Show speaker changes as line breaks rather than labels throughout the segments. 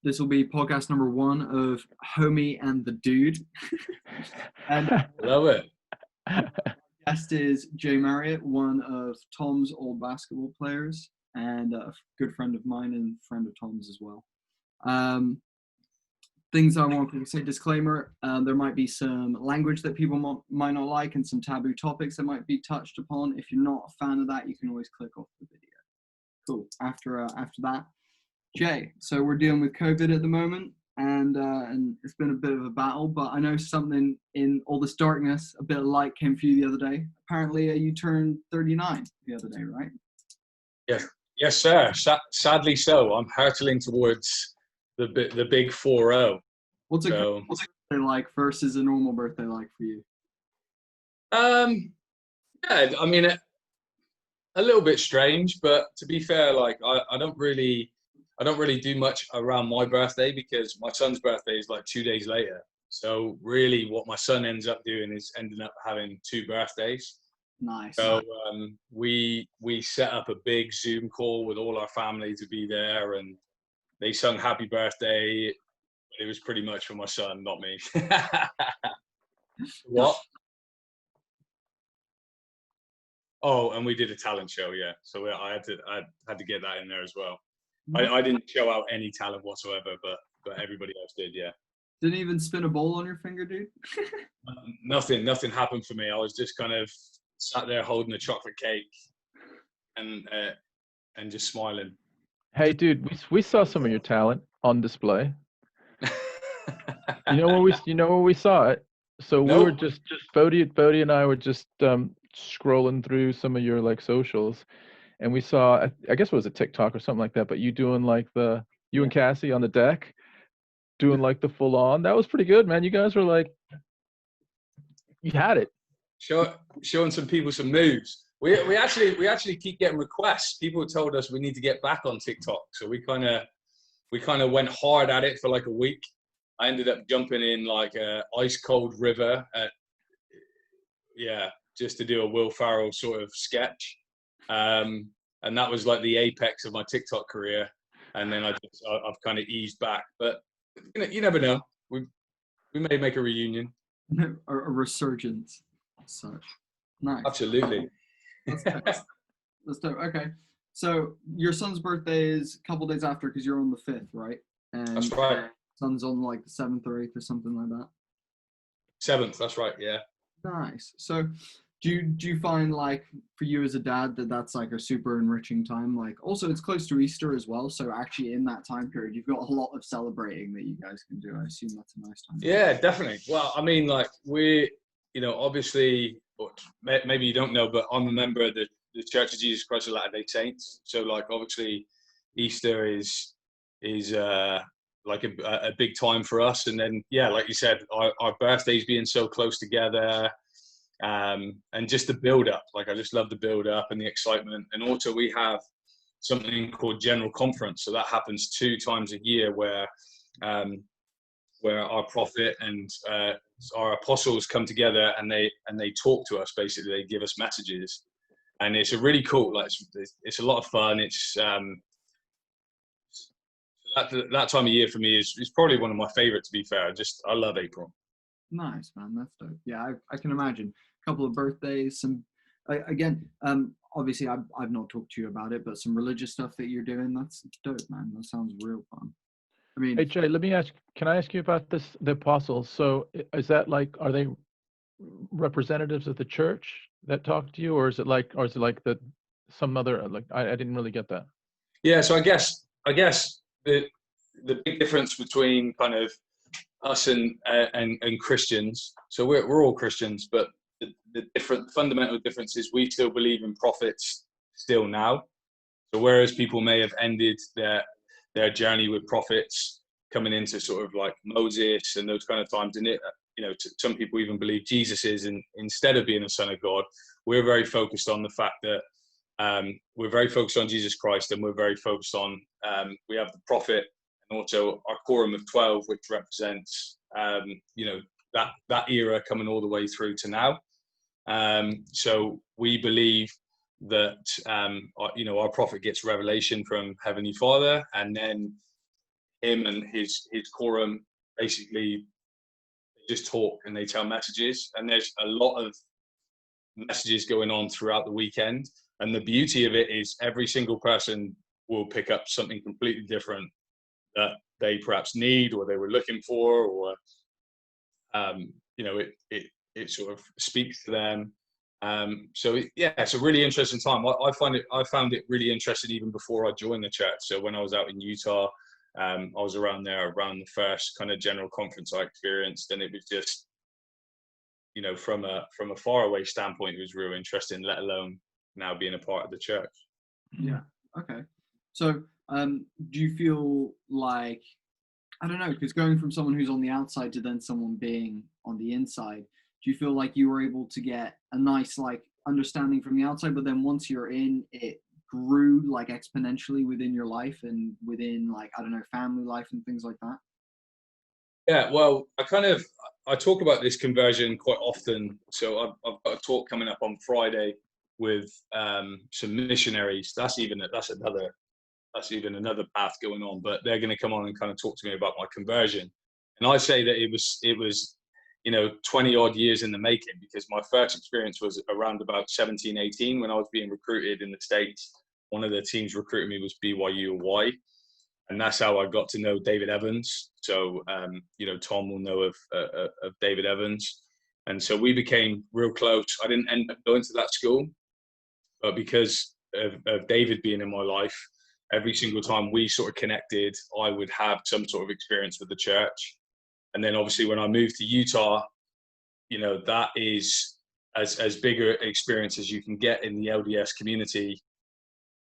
This will be podcast number 1 of Homie and the Dude. And
Love it.
guest is Jay Marriott, one of Tom's old basketball players and a good friend of mine and friend of Tom's as well. Things I want to say, disclaimer, there might be some language that people might not like and some taboo topics that might be touched upon. If you're not a fan of that, you can always click off the video. Cool. After that, Jay, so we're dealing with COVID at the moment, and it's been a bit of a battle, but I know something in all this darkness, a bit of light came for you the other day. Apparently, you turned 39 the other day, right?
Yes, sir. Sadly so. I'm hurtling towards the big 4-0.
What's a birthday like versus a normal birthday like for you?
Yeah, I mean, a little bit strange, but to be fair, like I don't really do much around my birthday because my son's birthday is like 2 days later. So really what my son ends up doing is ending up having 2 birthdays.
Nice.
So we set up a big Zoom call with all our family to be there, and they sung happy birthday. It was pretty much for my son, not me. What? Oh, and we did a talent show, yeah. So I had to get that in there as well. I didn't show out any talent whatsoever, but everybody else did, yeah.
Didn't even spin a bowl on your finger, dude?
Nothing happened for me. I was just kind of sat there holding a chocolate cake and just smiling.
Hey, dude, we saw some of your talent on display. You know where we saw it? So we were just Bodie and I were just scrolling through some of your like socials, and we saw, I guess it was a TikTok or something like that, but you doing like you and Cassie on the deck doing like the full on. That was pretty good, man. You guys were like, you had it.
Showing some people some moves. We actually keep getting requests. People told us we need to get back on TikTok, so we kind of went hard at it for like a week. I ended up jumping in like a ice cold river just to do a Will Ferrell sort of sketch. And that was like the apex of my TikTok career. And then I've kind of eased back, but you never know. We may make a reunion.
A resurgence as such. Nice.
Absolutely.
That's dope. Okay. So your son's birthday is a couple days after because you're on the 5th, right? And
that's right.
Son's on like the 7th or 8th or something like that.
7th, that's right, yeah.
Nice. So do you find like for you as a dad that's like a super enriching time? Like also it's close to Easter as well. So actually in that time period, you've got a lot of celebrating that you guys can do. I assume that's a nice time.
Yeah, definitely. Well, I mean, like obviously, maybe you don't know, but I'm a member of the Church of Jesus Christ of Latter-day Saints. So like obviously Easter is like a big time for us. And then, yeah, like you said, our birthdays being so close together, and just the build up. Like, I just love the build up and the excitement. And also we have something called General Conference. So that happens 2 times a year where our prophet and our apostles come together and they talk to us. Basically, they give us messages. And it's a really cool, like it's a lot of fun. It's that time of year for me is probably one of my favorite, to be fair. I love April.
Nice, man. That's dope. Yeah, I can imagine a couple of birthdays. Some obviously I've not talked to you about it, but some religious stuff that you're doing. That's dope, man. That sounds real fun. I mean,
hey Jay, can I ask you about the apostles? So is that like, are they representatives of the church that talk to you, or is it like some other, like, I didn't really get that.
Yeah, so I guess the big difference between kind of us and Christians, so we're all Christians, but the fundamental difference is we still believe in prophets still now. So whereas people may have ended their journey with prophets coming into sort of like Moses and those kind of times, and some people even believe Jesus is instead of being a son of God. We're very focused on the fact that we're very focused on Jesus Christ, and we're very focused on we have the prophet and also our quorum of 12, which represents that era coming all the way through to now. So we believe that our prophet gets revelation from Heavenly Father, and then him and his quorum basically just talk and they tell messages, and there's a lot of messages going on throughout the weekend. And the beauty of it is every single person will pick up something completely different that they perhaps need or they were looking for, or it sort of speaks to them. So yeah, it's a really interesting time. I found it really interesting even before I joined the church. So when I was out in Utah, I was around there around the first kind of general conference I experienced, and it was just, from a faraway standpoint, it was real interesting, let alone now being a part of the church.
Yeah. Okay. So do you feel like, I don't know, because going from someone who's on the outside to then someone being on the inside, do you feel like you were able to get a nice like understanding from the outside, but then once you're in, it grew like exponentially within your life and within, like, I don't know, family life and things like that?
Yeah, well, I talk about this conversion quite often. So I've got a talk coming up on Friday with some missionaries. That's even another path going on, but they're going to come on and kind of talk to me about my conversion. And I say that it was 20 odd years in the making, because my first experience was around about 17, 18 when I was being recruited in the States. One of the teams recruiting me was BYU Hawaii. And that's how I got to know David Evans. So, Tom will know of David Evans. And so we became real close. I didn't end up going to that school, but because of David being in my life, every single time we sort of connected, I would have some sort of experience with the church. And then obviously when I moved to Utah, that is as big an experience as you can get in the LDS community.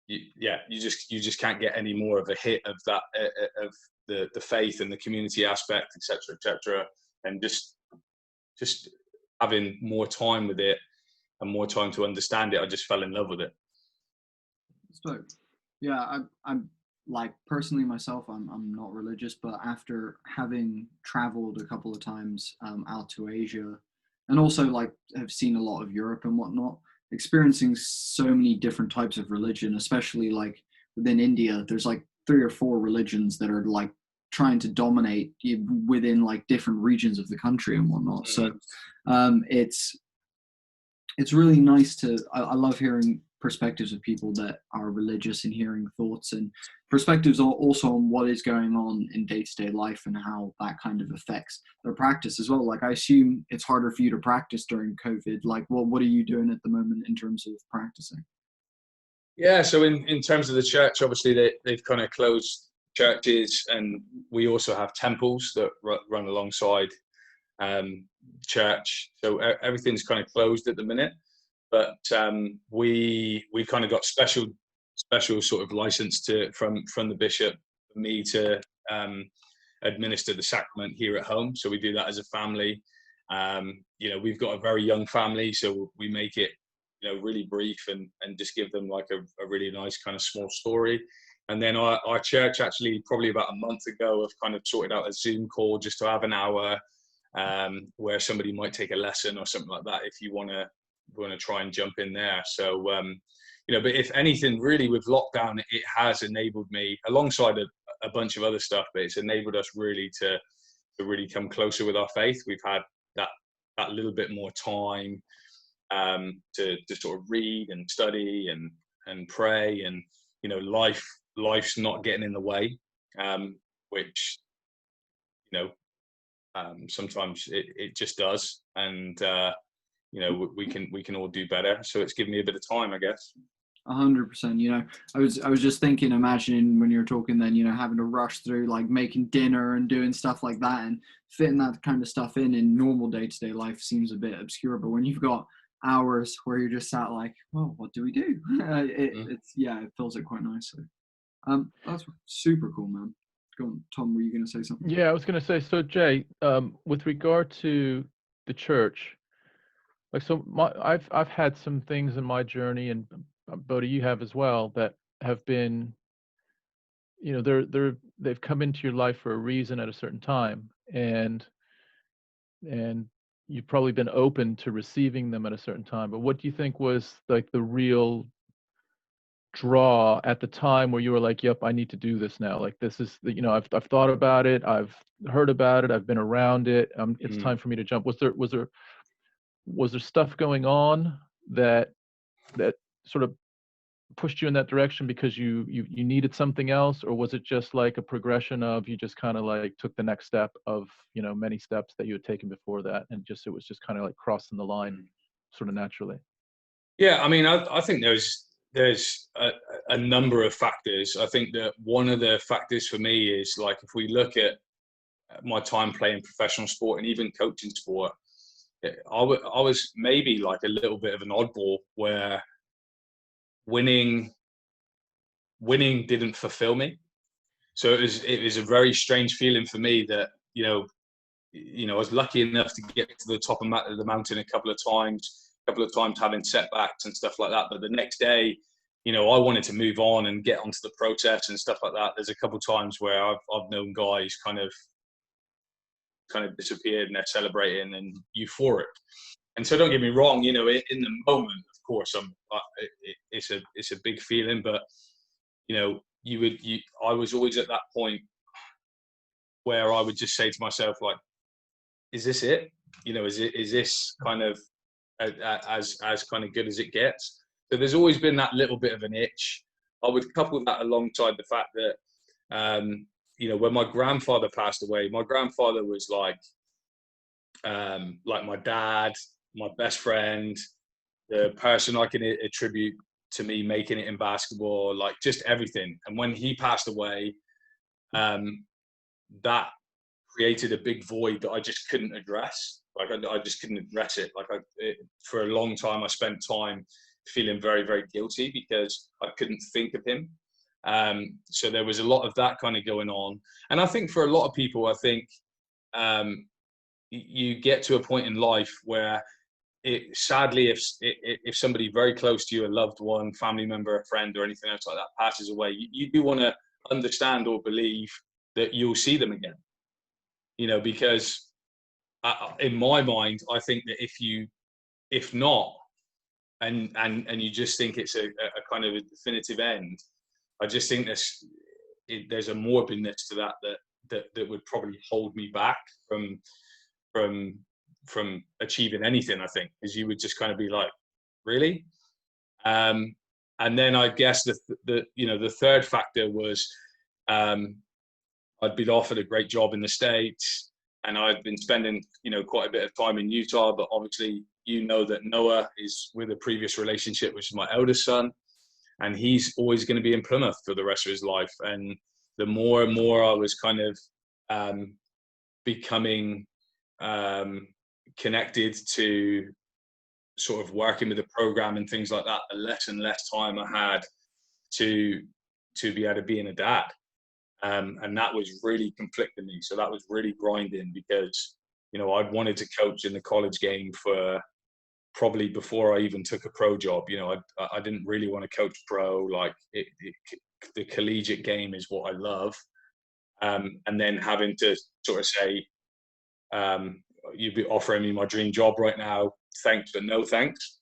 You just can't get any more of a hit of that, of the faith and the community aspect, etc., and just having more time with it and more time to understand it. I just fell in love with it.
So, yeah, I'm like, personally myself, I'm not religious, but after having traveled a couple of times out to Asia, and also like have seen a lot of Europe and whatnot, experiencing so many different types of religion, especially like within India, there's like 3 or 4 religions that are like trying to dominate within like different regions of the country and whatnot. So it's really nice to, I love hearing perspectives of people that are religious and hearing thoughts and perspectives also on what is going on in day-to-day life and how that kind of affects their practice as well. Like, I assume it's harder for you to practice during COVID. Like, well, what are you doing at the moment in terms of practicing?
Yeah, so in terms of the church, obviously they've kind of closed churches, and we also have temples that run alongside church. So everything's kind of closed at the minute. But we kind of got special sort of license from the bishop for me to administer the sacrament here at home. So we do that as a family. We've got a very young family, so we make it really brief and just give them like a really nice kind of small story. And then our church actually probably about a month ago have kind of sorted out a Zoom call just to have an hour where somebody might take a lesson or something like that if you want to try and jump in there. So but if anything, really, with lockdown, it has enabled me, alongside a bunch of other stuff, but it's enabled us really to really come closer with our faith. We've had that little bit more time to sort of read and study and pray, and life's not getting in the way, which sometimes it just does, and we can all do better. So it's given me a bit of time, I guess.
100%. I was just thinking, imagining when you're talking, then having to rush through like making dinner and doing stuff like that, and fitting that kind of stuff in normal day-to-day life seems a bit obscure. But when you've got hours where you're just sat like, well, what do we do? It fills it quite nicely. That's super cool, man. Go on, Tom, were you going to say something?
Yeah, I was going to say, so Jay, with regard to the church, like, so I've had some things in my journey, and Bodhi, you have as well, that have been, they've come into your life for a reason at a certain time, and you've probably been open to receiving them at a certain time. But what do you think was like the real draw at the time where you were like, yep, I need to do this now? Like, this is the, I've thought about it, I've heard about it, I've been around it. It's time for me to jump. Was there stuff going on that sort of pushed you in that direction because you needed something else, or was it just like a progression of you just kind of like took the next step of many steps that you had taken before that, and it was just kind of like crossing the line sort of naturally?
Yeah, I mean, I think there's a number of factors. I think that one of the factors for me is, like, if we look at my time playing professional sport and even coaching sport, I was maybe like a little bit of an oddball where winning didn't fulfill me. So it was a very strange feeling for me that I was lucky enough to get to the top of the mountain a couple of times having setbacks and stuff like that. But the next day, I wanted to move on and get onto the process and stuff like that. There's a couple of times where I've known guys kind of disappeared and they're celebrating and euphoric. And so don't get me wrong, in the moment, of course, it's a big feeling, but I was always at that point where I would just say to myself, like, is this it? Is this kind of as kind of good as it gets? So there's always been that little bit of an itch. I would couple that alongside the fact that, when my grandfather passed away, my grandfather was like my dad, my best friend, the person I can attribute to me making it in basketball, like just everything. And when he passed away, that created a big void that I just couldn't address. Like I just couldn't address it. For a long time, I spent time feeling very, very guilty because I couldn't think of him. So there was a lot of that kind of going on. And I think for a lot of people, I think you get to a point in life where sadly, if somebody very close to you, a loved one, family member, a friend, or anything else like that passes away, you do want to understand or believe that you'll see them again. Because in my mind, I think that if not, and you just think it's a kind of a definitive end, I just think there's a morbidness to that would probably hold me back from achieving anything, I think, because you would just kind of be like, really? And then I guess the third factor was I'd been offered a great job in the States, and I'd been spending quite a bit of time in Utah, but obviously that Noah is with a previous relationship, which is my eldest son, and he's always going to be in Plymouth for the rest of his life. And the more and more I was kind of becoming connected to sort of working with the program and things like that, the less and less time I had to be able to be a dad. And that was really conflicting me. So that was really grinding because, I'd wanted to coach in the college game for probably before I even took a pro job. I didn't really want to coach pro. Like the collegiate game is what I love. And then having to sort of say, you'd be offering me my dream job right now, thanks but no thanks.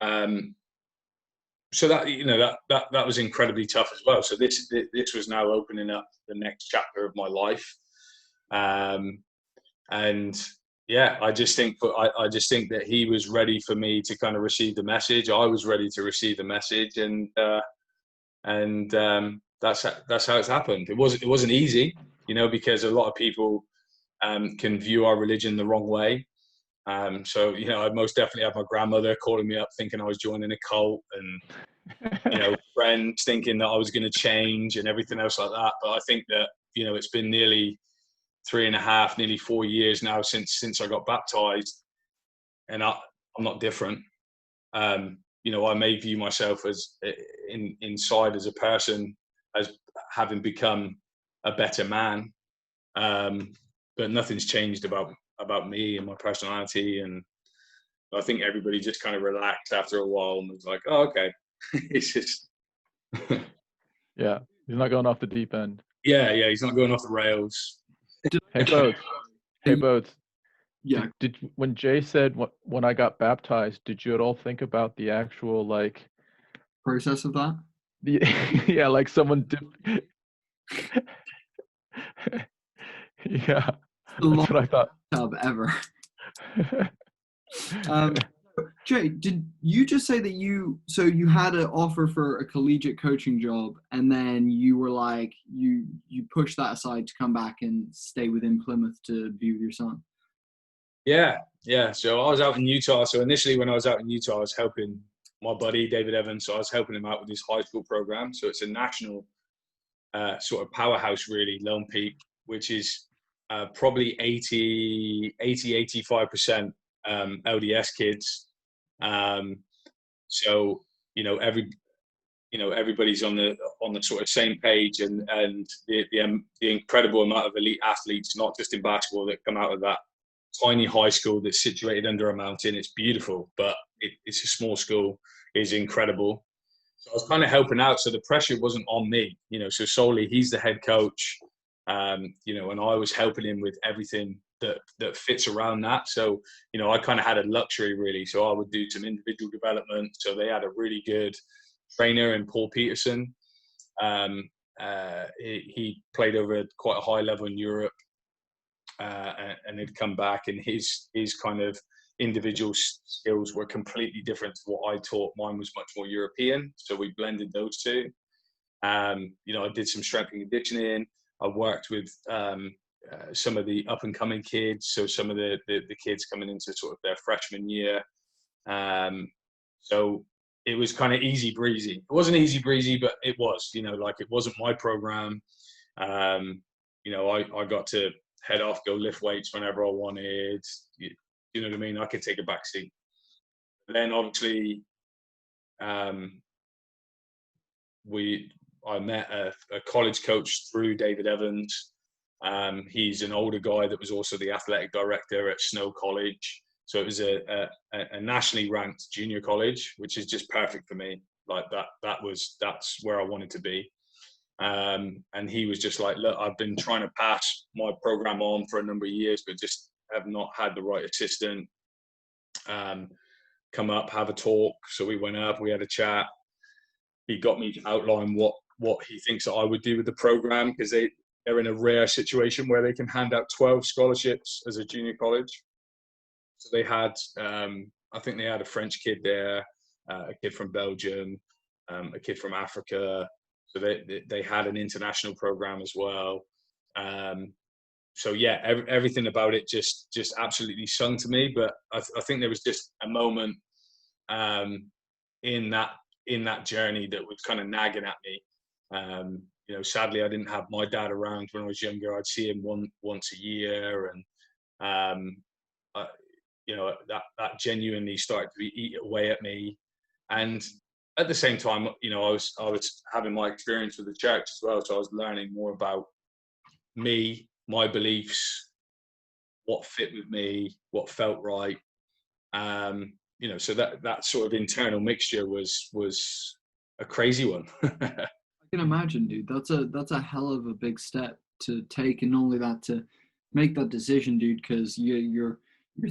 So that was incredibly tough as well. So this was now opening up the next chapter of my life. And yeah, I just think that he was ready for me to kind of receive the message. I was ready to receive the message, and that's how it's happened. It wasn't easy, because a lot of people can view our religion the wrong way. So I most definitely had my grandmother calling me up thinking I was joining a cult, and friends thinking that I was going to change and everything else like that. But I think that it's been nearly 3.5, nearly 4 years now since I got baptized, and I'm not different. I may view myself as inside as a person as having become a better man, but nothing's changed about me and my personality. And I think everybody just kind of relaxed after a while and was like, oh, okay. It's just
yeah, he's not going off the deep end.
Yeah, he's not going off the rails.
Hey, Boats.
Yeah.
Did when Jay said when I got baptized, did you at all think about the actual like
process of that?
Yeah, like someone yeah,
The
that's what I thought.
tub ever. Um, Jay, did you just say that you had an offer for a collegiate coaching job, and then you were like you pushed that aside to come back and stay within Plymouth to be with your son?
Yeah. So I was out in Utah. So initially, when I was out in Utah, I was helping my buddy David Evans. So I was helping him out with his high school program. So it's a national sort of powerhouse, really, Lone Peak, which is probably 85% LDS kids. So everybody's on the sort of same page, and the incredible amount of elite athletes, not just in basketball, that come out of that tiny high school that's situated under a mountain. It's beautiful, but it's a small school. Is incredible. So I was kind of helping out, so the pressure wasn't on me, so solely he's the head coach, and I was helping him with everything that fits around that. So, I kind of had a luxury, really. So I would do some individual development. So they had a really good trainer in Paul Peterson. He played over quite a high level in Europe, and he'd come back, and his kind of individual skills were completely different to what I taught. Mine was much more European, so we blended those two. I did some strength and conditioning. I worked with some of the up and coming kids, so some of the kids coming into sort of their freshman year. So it was kind of easy breezy. It wasn't easy breezy, but it was, like it wasn't my program. I got to head off, go lift weights whenever I wanted. You know what I mean? I could take a back seat. Then obviously, I met a college coach through David Evans. He's an older guy that was also the athletic director at Snow College. So it was a nationally ranked junior college, which is just perfect for me. Like that's where I wanted to be. And he was just like, look, I've been trying to pass my program on for a number of years, but just have not had the right assistant come up, have a talk. So we went up, we had a chat. He got me to outline what he thinks that I would do with the program, because they're in a rare situation where they can hand out 12 scholarships as a junior college. So they had, I think they had a French kid there, a kid from Belgium, a kid from Africa. So they had an international program as well. So yeah, everything about it just absolutely sung to me. But I think there was just a moment in that journey that was kind of nagging at me. Sadly, I didn't have my dad around when I was younger. I'd see him once a year, and that genuinely started to eat away at me. And at the same time, I was having my experience with the church as well, so I was learning more about me, my beliefs, what fit with me, what felt right. So that sort of internal mixture was a crazy one.
I can imagine, dude. That's a hell of a big step to take, and not only that, to make that decision, dude, because you're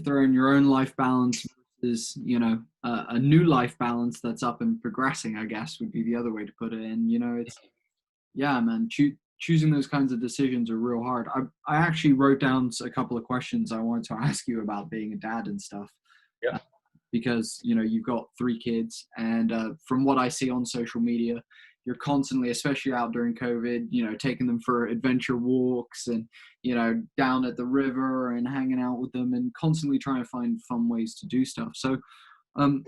throwing your own life balance versus a new life balance that's up and progressing, I guess would be the other way to put it. And it's, yeah, man, choosing those kinds of decisions are real hard. I actually wrote down a couple of questions I wanted to ask you about being a dad and stuff.
Yeah.
Because you've got 3 kids, and from what I see on social media, you're constantly, especially out during COVID, taking them for adventure walks and down at the river and hanging out with them, and constantly trying to find fun ways to do stuff. So and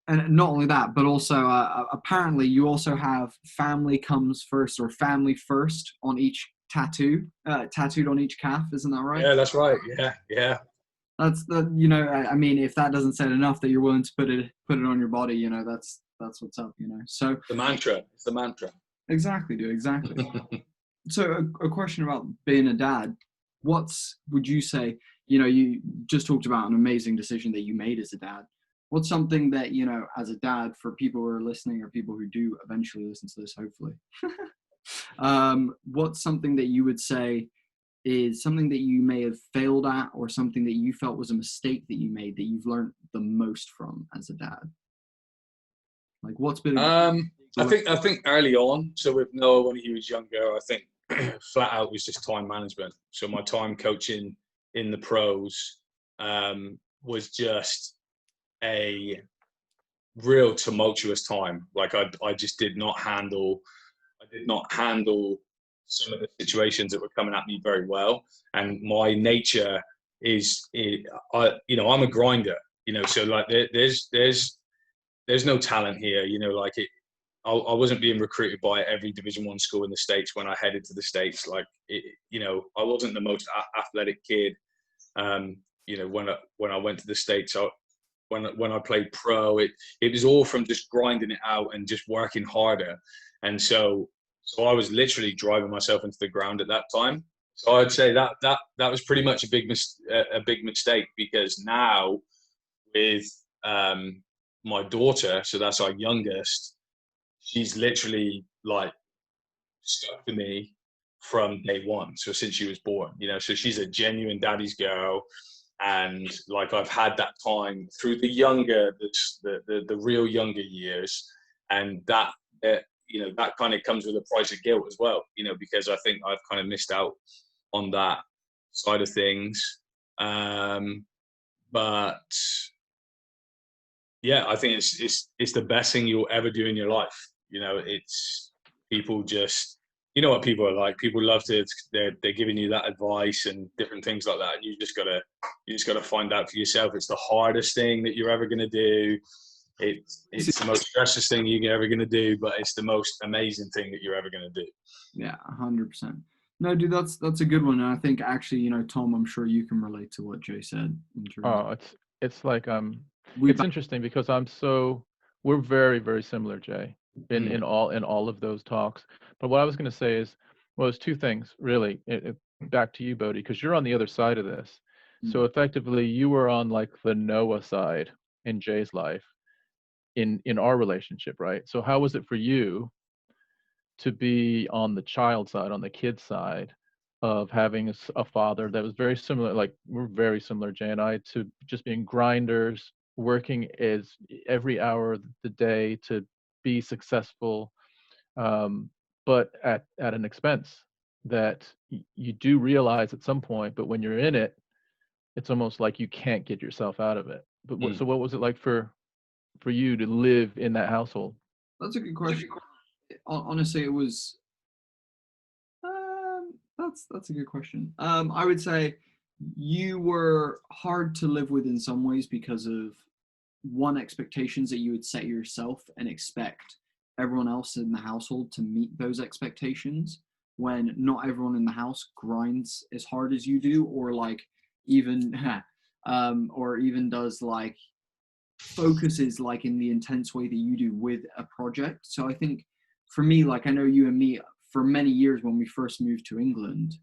not only that, but also apparently you also have family comes first, or family first, on each tattooed on each calf. Isn't that right?
Yeah, that's right. Yeah.
That's the I mean, if that doesn't say enough that you're willing to put it on your body, that's what's up. So
the mantra. It's the mantra.
Exactly, dude. Exactly. So a question about being a dad. Would you say? You just talked about an amazing decision that you made as a dad. What's something that as a dad, for people who are listening, or people who do eventually listen to this, hopefully, what's something that you would say is something that you may have failed at, or something that you felt was a mistake that you made that you've learned the most from as a dad? Like, what's been a
I think early on, so with Noah when he was younger, I think flat out was just time management. So my time coaching in the pros was just a real tumultuous time. Like I just did not handle some of the situations that were coming at me very well. And my nature is, I'm a grinder, so like there's no talent here, like I wasn't being recruited by every Division I school in the States when I headed to the States. Like, I wasn't the most athletic kid. When I went to the States, when I played pro, it was all from just grinding it out and just working harder. And so I was literally driving myself into the ground at that time. So I'd say that was pretty much a big mistake, because now with my daughter, so that's our youngest, she's literally like stuck to me from day one. So since she was born, so she's a genuine daddy's girl. And like I've had that time through the real younger years, and that kind of comes with a price of guilt as well, because I think I've kind of missed out on that side of things. But yeah, I think it's the best thing you'll ever do in your life. It's people just, what people are like. People love they're giving you that advice and different things like that, and you just gotta find out for yourself. It's the hardest thing that you're ever gonna do. It's the most stressful thing you're ever gonna do, but it's the most amazing thing that you're ever gonna do.
Yeah, 100%. No, dude, that's a good one, and I think actually, Tom, I'm sure you can relate to what Jay said.
It's like it's interesting because we're very, very similar, Jay, in all of those talks. But what I was going to say is, well, there's two things really. Back to you, Bodhi, because you're on the other side of this. So effectively, you were on like the Noah side in Jay's life, in our relationship, right? So how was it for you to be on the child side, on the kid side, of having a father that was very similar, like we're very similar, Jay and I, to just being grinders, working as every hour of the day to be successful, but at an expense that you do realize at some point, but when you're in it, it's almost like you can't get yourself out of it. But so what was it like for you to live in that household?
That's a good question. Honestly, it was that's a good question. I would say you were hard to live with in some ways because of one, expectations that you would set yourself and expect everyone else in the household to meet those expectations, when not everyone in the house grinds as hard as you do, or like even does like focuses like in the intense way that you do with a project. So I think for me, like I know you and me, for many years when we first moved to England,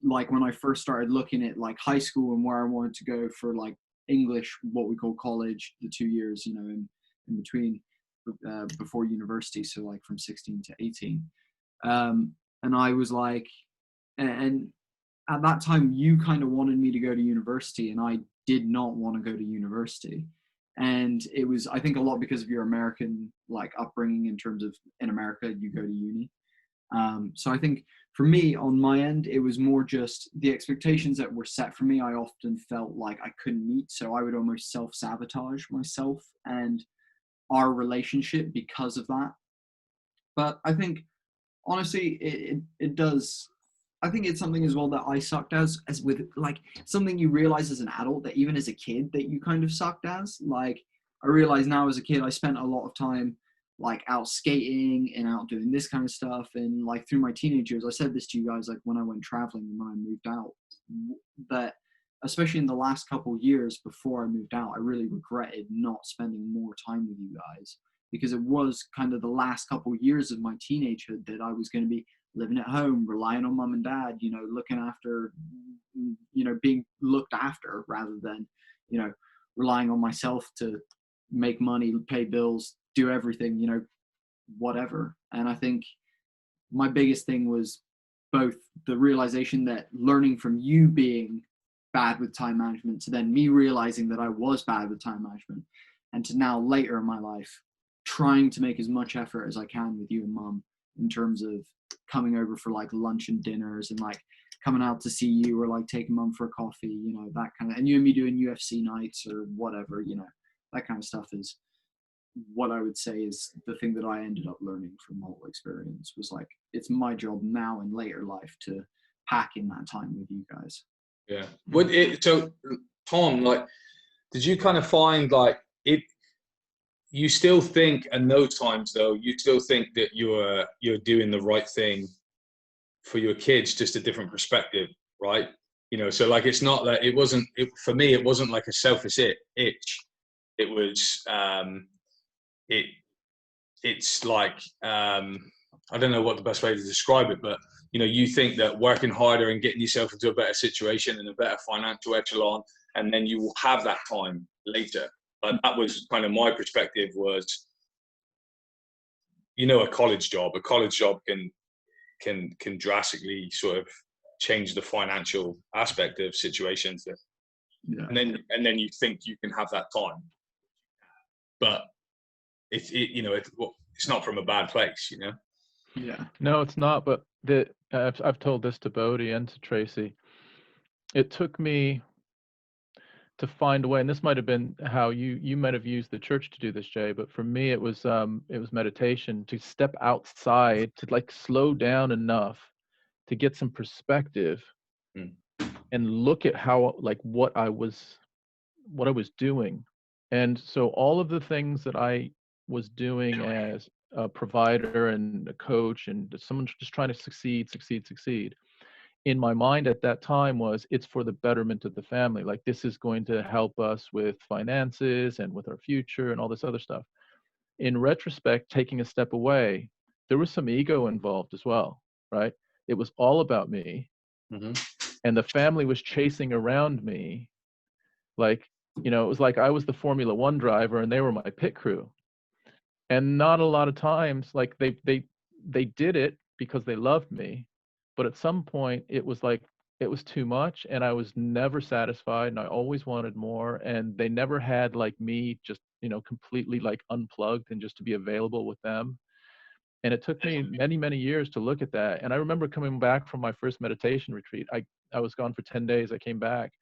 like when I first started looking at like high school and where I wanted to go for like English, what we call college, the 2 years, in between before university, so like from 16 to 18. And I was like, and at that time you kind of wanted me to go to university, and I did not want to go to university. And it was, I think, a lot because of your American like upbringing, in terms of in America you go to uni. So I think for me, on my end, it was more just the expectations that were set for me, I often felt like I couldn't meet. So I would almost self-sabotage myself and our relationship because of that. But I think, honestly, it does. I think it's something as well that I sucked as with like something you realize as an adult that even as a kid that you kind of sucked as. Like I realize now as a kid, I spent a lot of time like out skating and out doing this kind of stuff. And like through my teenage years, I said this to you guys, like when I went traveling and when I moved out, that especially in the last couple of years before I moved out, I really regretted not spending more time with you guys, because it was kind of the last couple of years of my teenagehood that I was going to be living at home, relying on mom and dad, looking after, being looked after, rather than, relying on myself to make money, pay bills, do everything, whatever. And I think my biggest thing was both the realization that learning from you being bad with time management, to then me realizing that I was bad with time management, and to now later in my life trying to make as much effort as I can with you and mum in terms of coming over for like lunch and dinners and like coming out to see you or like taking mum for a coffee, you know, that kind of, and you and me doing UFC nights or whatever, you know, that kind of stuff is what I would say is the thing that I ended up learning from the whole experience was like, it's my job now in later life to pack in that time with you guys.
Yeah. So Tom, like, did you kind of find like you still think, and those times though, you still think that you're doing the right thing for your kids, just a different perspective, right? You know, so like, it's not that for me, it wasn't like a selfish itch. It was, it's like, I don't know what the best way to describe it, but you know, you think that working harder and getting yourself into a better situation and a better financial echelon, and then you will have that time later. But that was kind of my perspective was, you know, a college job can drastically sort of change the financial aspect of situations. Yeah. And then you think you can have that time, but it's not from a bad place, you know?
Yeah. No, it's not. But I've told this to Bodie and to Tracy. It took me to find a way, and this might have been how you might have used the church to do this, Jay, but for me it was meditation, to step outside, to like slow down enough to get some perspective and look at how, like, what I was doing. And so all of the things that I was doing as a provider and a coach and someone just trying to succeed in my mind at that time was, it's for the betterment of the family. Like, this is going to help us with finances and with our future and all this other stuff. In retrospect, taking a step away, there was some ego involved as well, right? It was all about me. Mm-hmm. And the family was chasing around me. Like, you know, it was like I was the Formula One driver and they were my pit crew. And not a lot of times, like, they did it because they loved me. But at some point it was like, it was too much and I was never satisfied and I always wanted more. And they never had like me just, you know, completely like unplugged and just to be available with them. And it took me many, many years to look at that. And I remember coming back from my first meditation retreat. I was gone for 10 days. I came back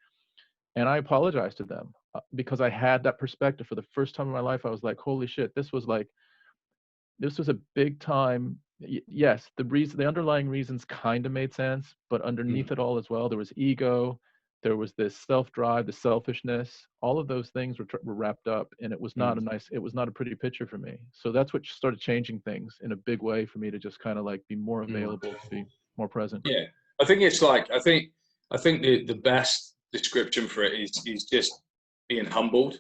and I apologized to them because I had that perspective for the first time in my life. I was like, holy shit, this was a big time. Yes, the underlying reasons kind of made sense, but underneath it all as well, there was ego, there was this self-drive, the selfishness, all of those things were wrapped up, and it was not a pretty picture for me. So that's what started changing things in a big way for me, to just kind of like be more available, to be more present.
Yeah, I think it's like, I think the best description for it is just being humbled.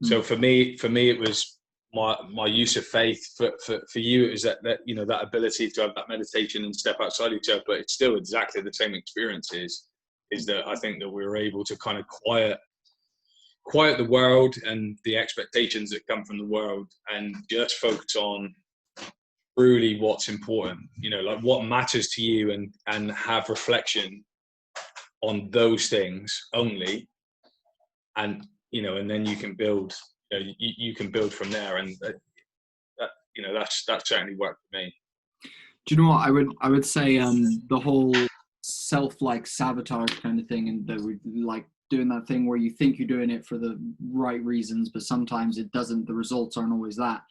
So for me it was my use of faith. For you, it was that you know, that ability to have that meditation and step outside yourself. But it's still exactly the same experiences. Is that I think that we were able to kind of quiet the world and the expectations that come from the world, and just focus on really what's important. You know, like what matters to you, and have reflection on those things only. And you know, and then you can build. You can build from there, and that certainly worked for me.
Do you know what I would say? The whole sabotage kind of thing, and the like doing that thing where you think you're doing it for the right reasons, but sometimes it doesn't. The results aren't always that.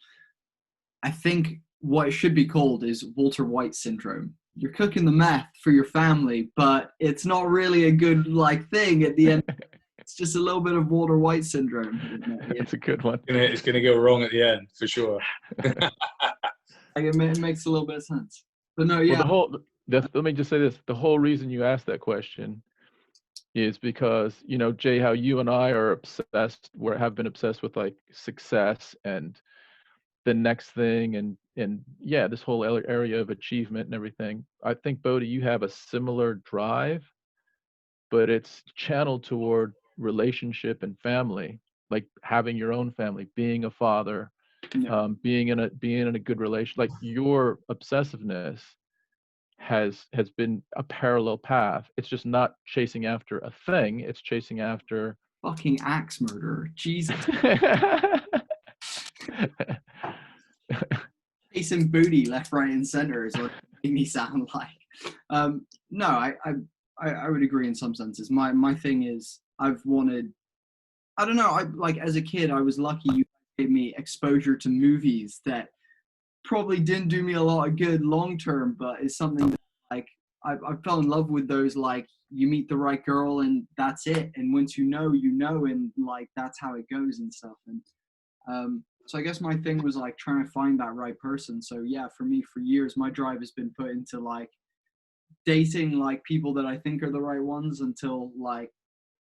I think what it should be called is Walter White syndrome. You're cooking the meth for your family, but it's not really a good thing at the end. It's just a little bit of Walter White syndrome.
That's a good one.
It's going to go wrong at the end, for sure.
It makes a little bit of sense. But no, yeah.
Well, let me just say this. The whole reason you asked that question is because, you know, Jay, how you and I are have been obsessed with like success and the next thing, and yeah, this whole area of achievement and everything. I think, Bodie, you have a similar drive, but it's channeled toward relationship and family, like having your own family, being a father, being in a good relation. Like, your obsessiveness has been a parallel path. It's just not chasing after a thing, it's chasing after
fucking axe murderer. Jesus. face and booty left, right, and center is what it made me sound like. No, I would agree in some senses. My thing is I've wanted. I don't know. I like as a kid, I was lucky you gave me exposure to movies that probably didn't do me a lot of good long term, but it's something that, like I fell in love with those. Like you meet the right girl and that's it. And once you know, and like that's how it goes and stuff. And so I guess my thing was like trying to find that right person. So yeah, for me, for years, my drive has been put into like dating like people that I think are the right ones until like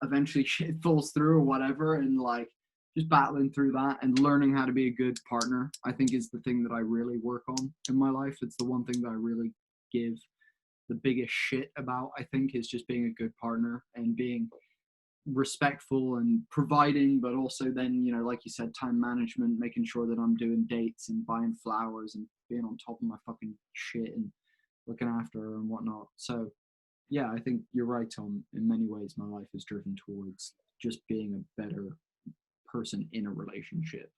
eventually shit falls through or whatever, and like just battling through that and learning how to be a good partner, I think is the thing that I really work on in my life. It's the one thing that I really give the biggest shit about, I think, is just being a good partner and being respectful and providing, but also then, like you said, time management, making sure that I'm doing dates and buying flowers and being on top of my fucking shit and looking after her and whatnot. So yeah, I think you're right, Tom. In many ways, my life is driven towards just being a better person in a relationship,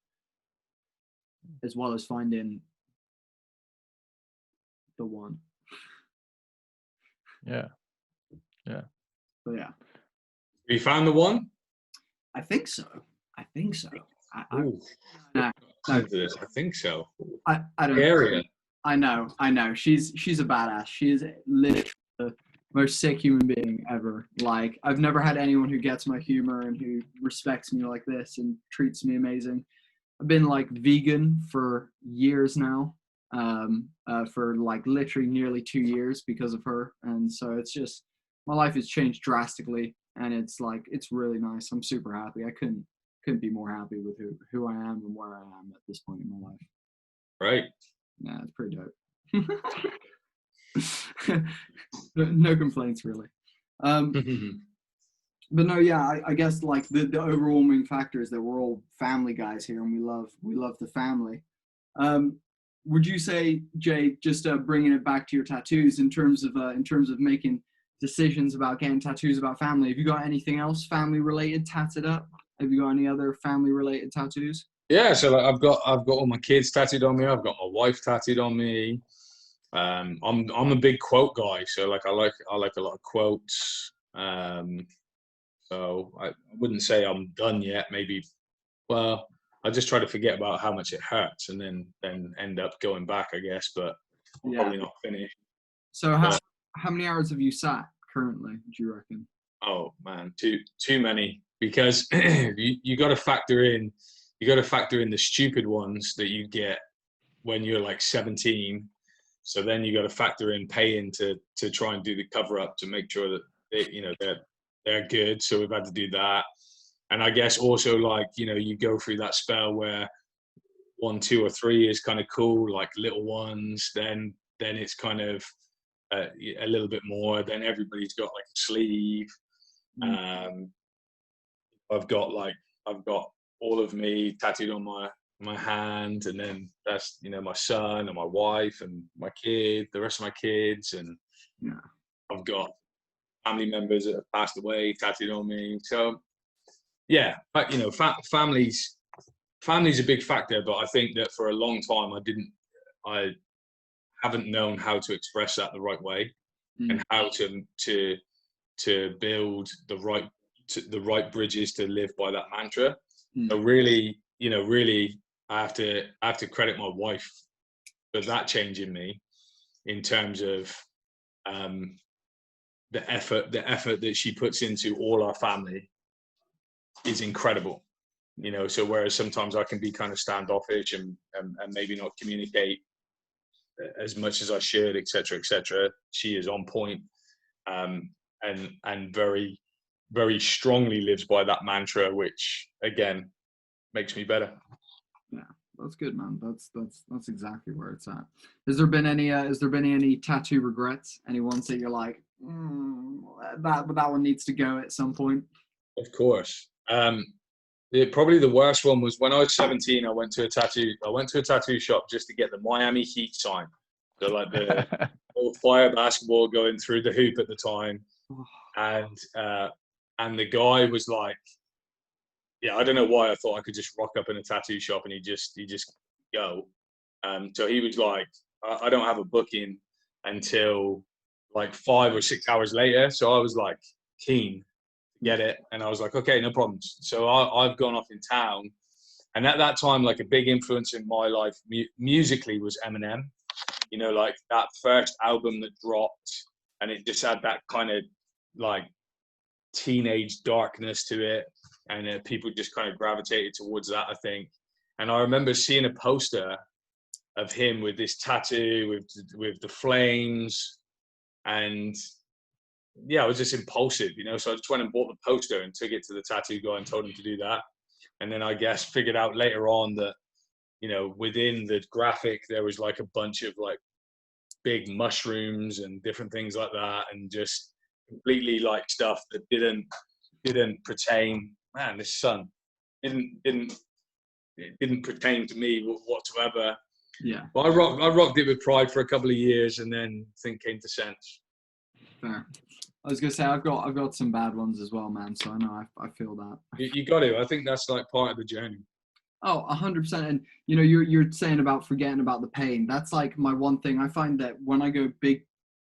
as well as finding the one.
Yeah.
So yeah,
You found the one?
I think so. I
Ooh.
no,
I think so.
I don't
Area.
I know. She's a badass. She is literally the most sick human being ever. Like, I've never had anyone who gets my humor and who respects me like this and treats me amazing. I've been like vegan for years now, for like literally nearly 2 years because of her. And so it's just, my life has changed drastically, and it's like, it's really nice. I'm super happy. I couldn't be more happy with who I am and where I am at this point in my life.
Right.
Yeah, it's pretty dope. No complaints really. But no, yeah, I guess like the overwhelming factor is that we're all family guys here, and we love the family. Would you say, Jay, just bringing it back to your tattoos in terms of making decisions about getting tattoos about family? Have you got anything else family related tatted up? Have you got any other family related tattoos?
Yeah, so like I've got all my kids tattooed on me. I've got my wife tattooed on me. I'm a big quote guy, so like I like a lot of quotes. So I wouldn't say I'm done yet. Maybe, well, I just try to forget about how much it hurts and then end up going back, I guess. But I'm probably not finished.
So how many hours have you sat currently, do you reckon?
Oh man, too many, because you got to factor in the stupid ones that you get when you're like 17. So then you got to factor in paying to try and do the cover up to make sure that they're good. So we've had to do that. And I guess also like, you go through that spell where 1, 2, or 3 is kind of cool, like little ones, then it's kind of a little bit more. Then everybody's got like a sleeve. I've got all of me tattooed on my hand, and then that's my son and my wife and my kid, the rest of my kids, and I've got family members that have passed away tattooed on me. So yeah, but family's a big factor. But I think that for a long time I haven't known how to express that the right way, and how to build the right bridges to live by that mantra. So really, I have to credit my wife for that change in me, in terms of the effort that she puts into all our family is incredible. So whereas sometimes I can be kind of standoffish and maybe not communicate as much as I should, etc., she is on point, and very, very strongly lives by that mantra, which again makes me better.
Yeah, that's good, man. That's exactly where it's at. Has there been any tattoo regrets? Any ones that you're like, that one needs to go at some point?
Of course. Probably the worst one was when I was 17. I went to a tattoo shop just to get the Miami Heat sign. So like the old fire basketball going through the hoop at the time, and the guy was like, yeah, I don't know why I thought I could just rock up in a tattoo shop and he just go. So he was like, I don't have a booking until like 5 or 6 hours later. So I was like keen to get it. And I was like, okay, no problems. So I've gone off in town. And at that time, like a big influence in my life musically was Eminem. You know, like that first album that dropped, and it just had that kind of like teenage darkness to it. And people just kind of gravitated towards that, I think. And I remember seeing a poster of him with this tattoo with the flames, and yeah, I was just impulsive, you know. So I just went and bought the poster and took it to the tattoo guy and told him to do that. And then I guess figured out later on that, you know, within the graphic there was like a bunch of like big mushrooms and different things like that, and just completely like stuff that didn't pertain. Man, this sun didn't pertain to me whatsoever.
Yeah.
But I rocked it with pride for a couple of years, and then thing came to sense.
Fair. I was gonna say I've got some bad ones as well, man. So I know I feel that.
You got to. I think that's like part of the journey.
Oh, 100%. And you know, you're saying about forgetting about the pain. That's like my one thing. I find that when I go big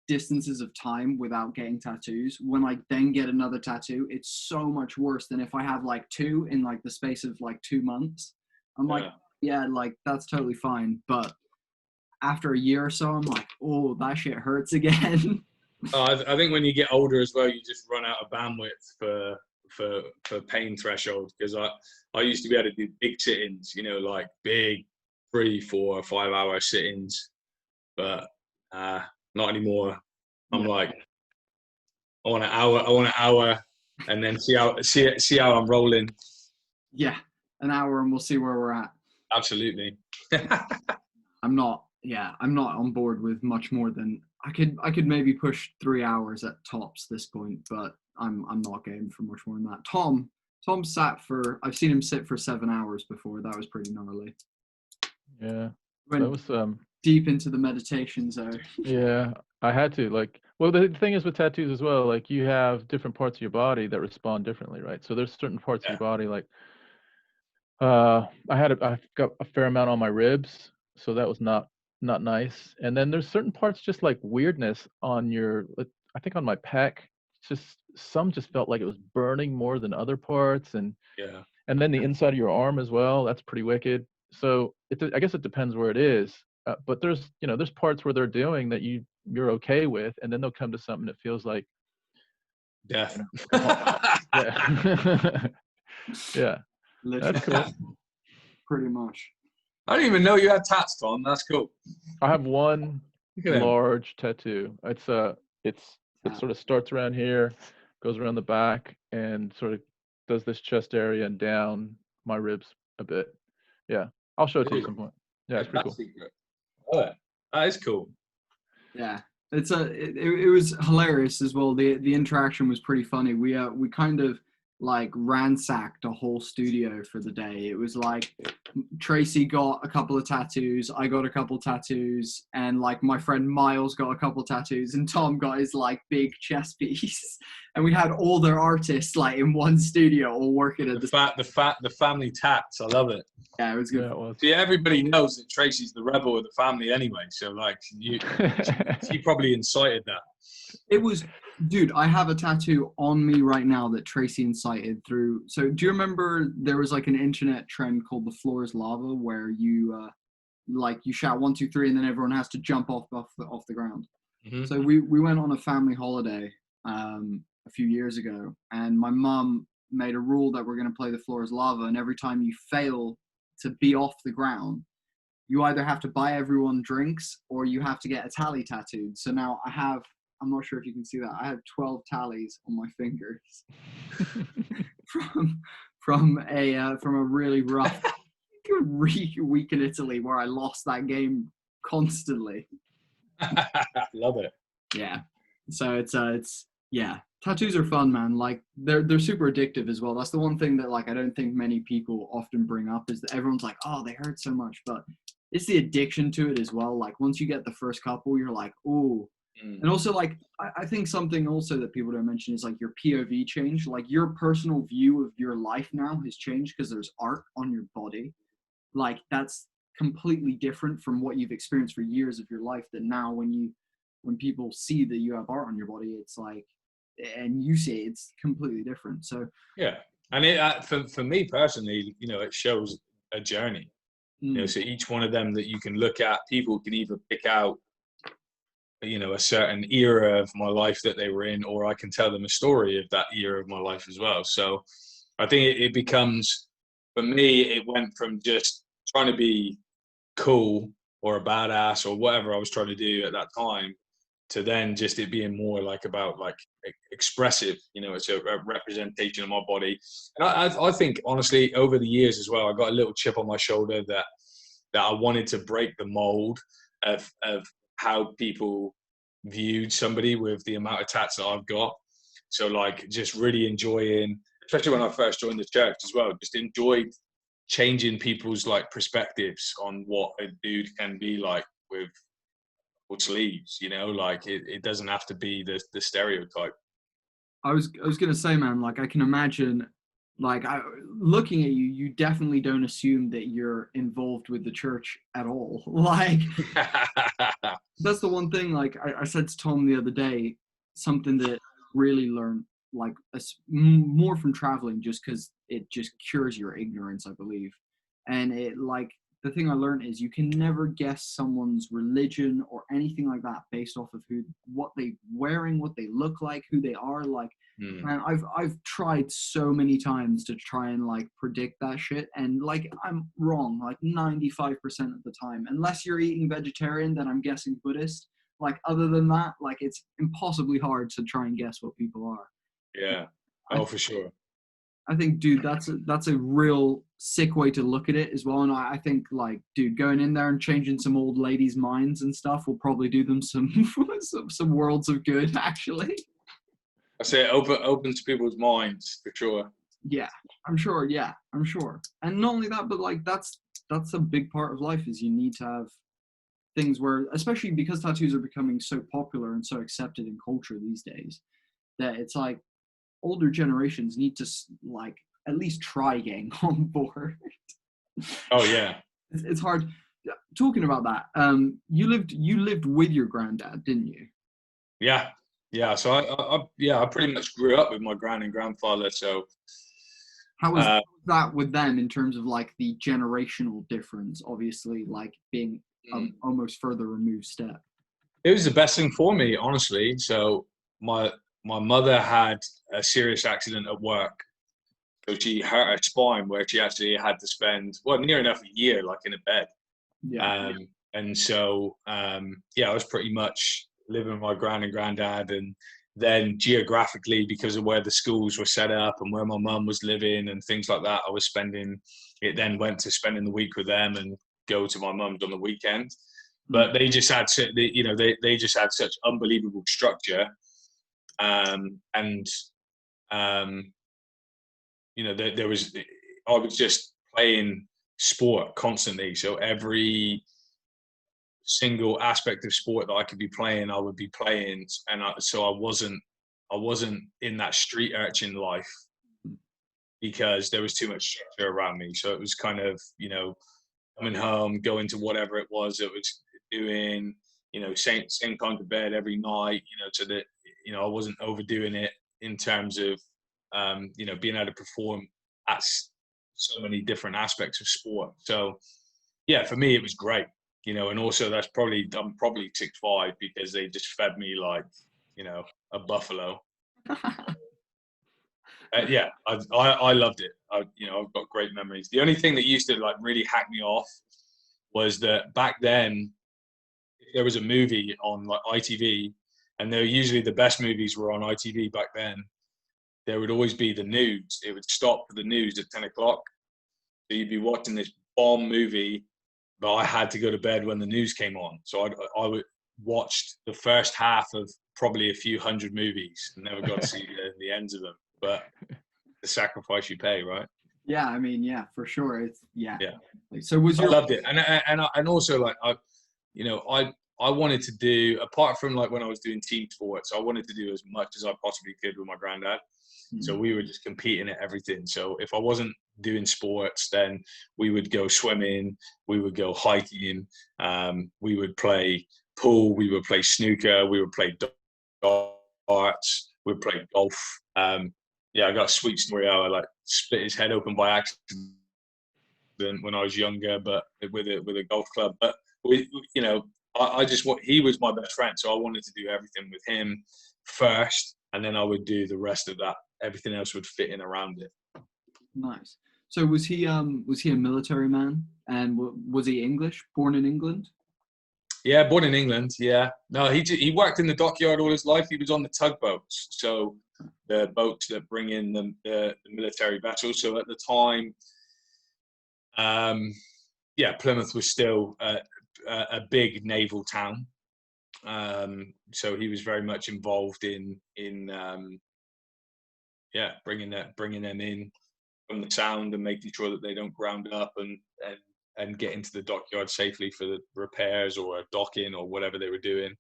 distances of time without getting tattoos, when I then get another tattoo, it's so much worse than if I have like two in like the space of like 2 months. I'm like, yeah, like that's totally fine. But after a year or so, I'm like, oh, that shit hurts again.
I think when you get older as well, you just run out of bandwidth for pain threshold. Because I used to be able to do big sit-ins, you know, like big 3, 4, 5 hour sit-ins, but not anymore. I'm like, I want an hour, and then see how I'm rolling.
Yeah, an hour, and we'll see where we're at.
Absolutely.
I'm not on board with much more than I could maybe push 3 hours at tops this point, but I'm not game for much more than that. Tom I've seen him sit for 7 hours before. That was pretty gnarly.
Yeah.
Went
That was
deep into the meditation zone.
Yeah, I had to, like, well, the thing is with tattoos as well, like you have different parts of your body that respond differently, right? So there's certain parts of your body, like I've got a fair amount on my ribs, so that was not nice. And then there's certain parts, just like weirdness on your, I think on my pec, just some just felt like it was burning more than other parts, and then the inside of your arm as well, that's pretty wicked. So I guess it depends where it is, but there's parts where they're doing that you're okay with, and then they'll come to something that feels like
death.
Yeah. Yeah.
Literally.
That's cool.
Pretty much.
I didn't even know you had tats, Tom. That's cool.
I have one large tattoo. It sort of starts around here, goes around the back, and sort of does this chest area and down my ribs a bit. Yeah, I'll show it to you at some point. Yeah, it's pretty cool.
Oh, that is cool.
Yeah, it was hilarious as well. The interaction was pretty funny. We kind of like ransacked a whole studio for the day. It was like Tracy got a couple of tattoos, I got a couple tattoos, and like my friend Miles got a couple tattoos, and Tom got his like big chest piece. And we had all their artists like in one studio all working at
the family tats. I love it.
Yeah, it was good.
Yeah, it was.
See, everybody knows that Tracy's the rebel of the family anyway. So like she probably incited that.
It was, dude, I have a tattoo on me right now that Tracy incited through. So do you remember there was like an internet trend called the floor is lava, where you like you shout 1, 2, 3 and then everyone has to jump off the ground. Mm-hmm. So we went on a family holiday a few years ago, and my mum made a rule that we're going to play the floor is lava, and every time you fail to be off the ground, you either have to buy everyone drinks or you have to get a tally tattooed. So now I'm not sure if you can see that, I have 12 tallies on my fingers from a really rough week in Italy where I lost that game constantly.
Love it.
Yeah. So it's yeah. Tattoos are fun, man. Like they're super addictive as well. That's the one thing that like I don't think many people often bring up, is that everyone's like, oh, they hurt so much, but it's the addiction to it as well. Like once you get the first couple, you're like, oh. And also like I think something also that people don't mention is like your POV change. Like your personal view of your life now has changed because there's art on your body. Like that's completely different from what you've experienced for years of your life, that now when people see that you have art on your body, it's like, and you see it, it's completely different. So
yeah, and it for me personally, you know, it shows a journey. You know, so each one of them that you can look at, people can either pick out, you know, a certain era of my life that they were in, or I can tell them a story of that era of my life as well. So I think it becomes, for me, it went from just trying to be cool or a badass or whatever I was trying to do at that time, to then just it being more like about like expressive, you know, it's a representation of my body. And I think honestly over the years as well, I got a little chip on my shoulder that I wanted to break the mold of how people viewed somebody with the amount of tats that I've got. So like just really enjoying, especially when I first joined the church as well, just enjoyed changing people's like perspectives on what a dude can be like with sleeves, you know, like it doesn't have to be the stereotype.
I was gonna say, man, like I can imagine, like looking at you, you definitely don't assume that you're involved with the church at all. Like that's the one thing. Like I said to Tom the other day, something that really learned like more from traveling, just because it just cures your ignorance, I believe. And it like the thing I learned is you can never guess someone's religion or anything like that based off of what they wearing, what they look like, who they are. Like, man, I've tried so many times to try and like predict that shit, and like I'm wrong like 95% of the time. Unless you're eating vegetarian, then I'm guessing Buddhist. Like other than that, like it's impossibly hard to try and guess what people are.
Yeah. Oh, for sure.
I think, dude, that's a real sick way to look at it as well. And I think, like, dude, going in there and changing some old ladies' minds and stuff will probably do them some some worlds of good, actually.
I say it opens people's minds for sure.
Yeah, I'm sure. Yeah, I'm sure. And not only that, but like that's a big part of life is you need to have things where, especially because tattoos are becoming so popular and so accepted in culture these days, that it's like older generations need to like at least try getting on board.
Oh yeah,
it's hard. Talking about that, you lived with your granddad, didn't you?
Yeah. So I pretty much grew up with my grand and grandfather. So
how was that with them in terms of like the generational difference? Obviously, like being almost further removed step.
It was the best thing for me, honestly. So my mother had a serious accident at work. So she hurt her spine where she actually had to spend, well, near enough a year, like in a bed.
Yeah.
And so, I was pretty much living with my grand and granddad. And then geographically, because of where the schools were set up and where my mum was living and things like that, then went to spending the week with them and go to my mum's on the weekend. But they just had, they just had such unbelievable structure. There was, I was just playing sport constantly. So every single aspect of sport that I could be playing, I would be playing. And so I wasn't in that street urchin life because there was too much structure around me. So it was kind of, coming home, going to whatever it was that was doing, same time to bed every night, so that, I wasn't overdoing it in terms of, being able to perform at so many different aspects of sport. So yeah, for me, it was great, and also I'm probably 6'5" because they just fed me like, a buffalo. Yeah, I loved it. I've got great memories. The only thing that used to like really hack me off was that back then there was a movie on like ITV, and usually the best movies were on ITV back then. There would always be the news. It would stop for the news at 10 o'clock. So you'd be watching this bomb movie, but I had to go to bed when the news came on. So I would watched the first half of probably a few hundred movies and never got to see the ends of them. But the sacrifice you pay, right?
Yeah, I mean, yeah, for sure. It's yeah.
Yeah.
So I
loved it, and also like I I wanted to do, apart from like when I was doing team sports, I wanted to do as much as I possibly could with my granddad. So we were just competing at everything. So if I wasn't doing sports, then we would go swimming, we would go hiking, we would play pool, we would play snooker, we would play darts, we would play golf. Yeah, I got a sweet story how I like split his head open by accident when I was younger, but with a golf club. But we, you know, I just he was my best friend, so I wanted to do everything with him first, and then I would do the rest of that. Everything else would fit in around it.
Nice. So was he a military man, and was he English, born in England?
Yeah, born in England. Yeah, no, he worked in the dockyard all his life. He was on the tugboats, so the boats that bring in the military vessels. So at the time, yeah, Plymouth was still a big naval town. So he was very much involved in yeah, bringing them in from the Sound and making sure that they don't ground up and get into the dockyard safely for the repairs or docking or whatever they were doing.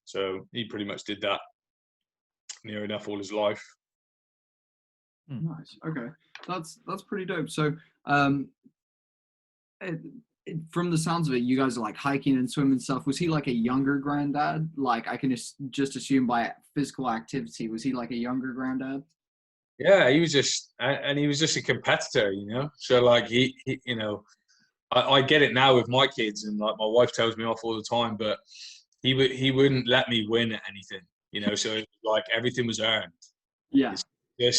So he pretty much did that near enough all his life.
Nice. Okay, that's pretty dope. So, from the sounds of it, you guys are like hiking and swimming and stuff. Was he like a younger granddad? Like I can just assume by physical activity, was he like a younger granddad?
Yeah, he was just a competitor, you know. So like he you know, I get it now with my kids, and like my wife tells me off all the time, but he wouldn't let me win at anything, you know. So like everything was earned.
Yeah.
It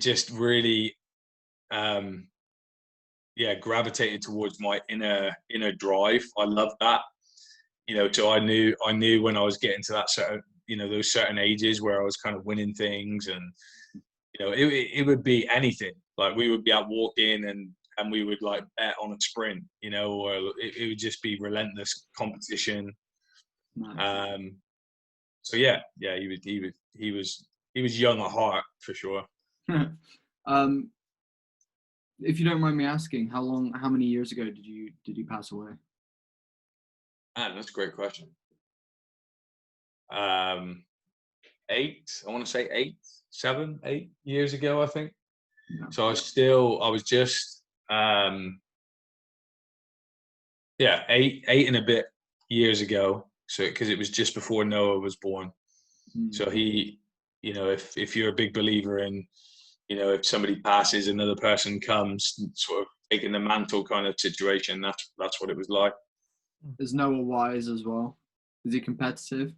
just really yeah, gravitated towards my inner drive. I love that, you know. So I knew when I was getting to that certain, you know, those certain ages where I was kind of winning things, and you know, it would be anything. Like we would be out walking and we would like bet on a sprint, you know, or it would just be relentless competition.
Nice.
So yeah, he was young at heart for sure.
If you don't mind me asking, how many years ago did you pass away?
Man, that's a great question. 8, I want to say 8, 7, 8 years ago, I think.
Yeah.
So I was just, yeah, eight and a bit years ago. So, because it was just before Noah was born. So he, you know, if you're a big believer in, you know, if somebody passes, another person comes, sort of taking the mantle kind of situation, that's what it was like.
Is Noah wise as well? Is he competitive?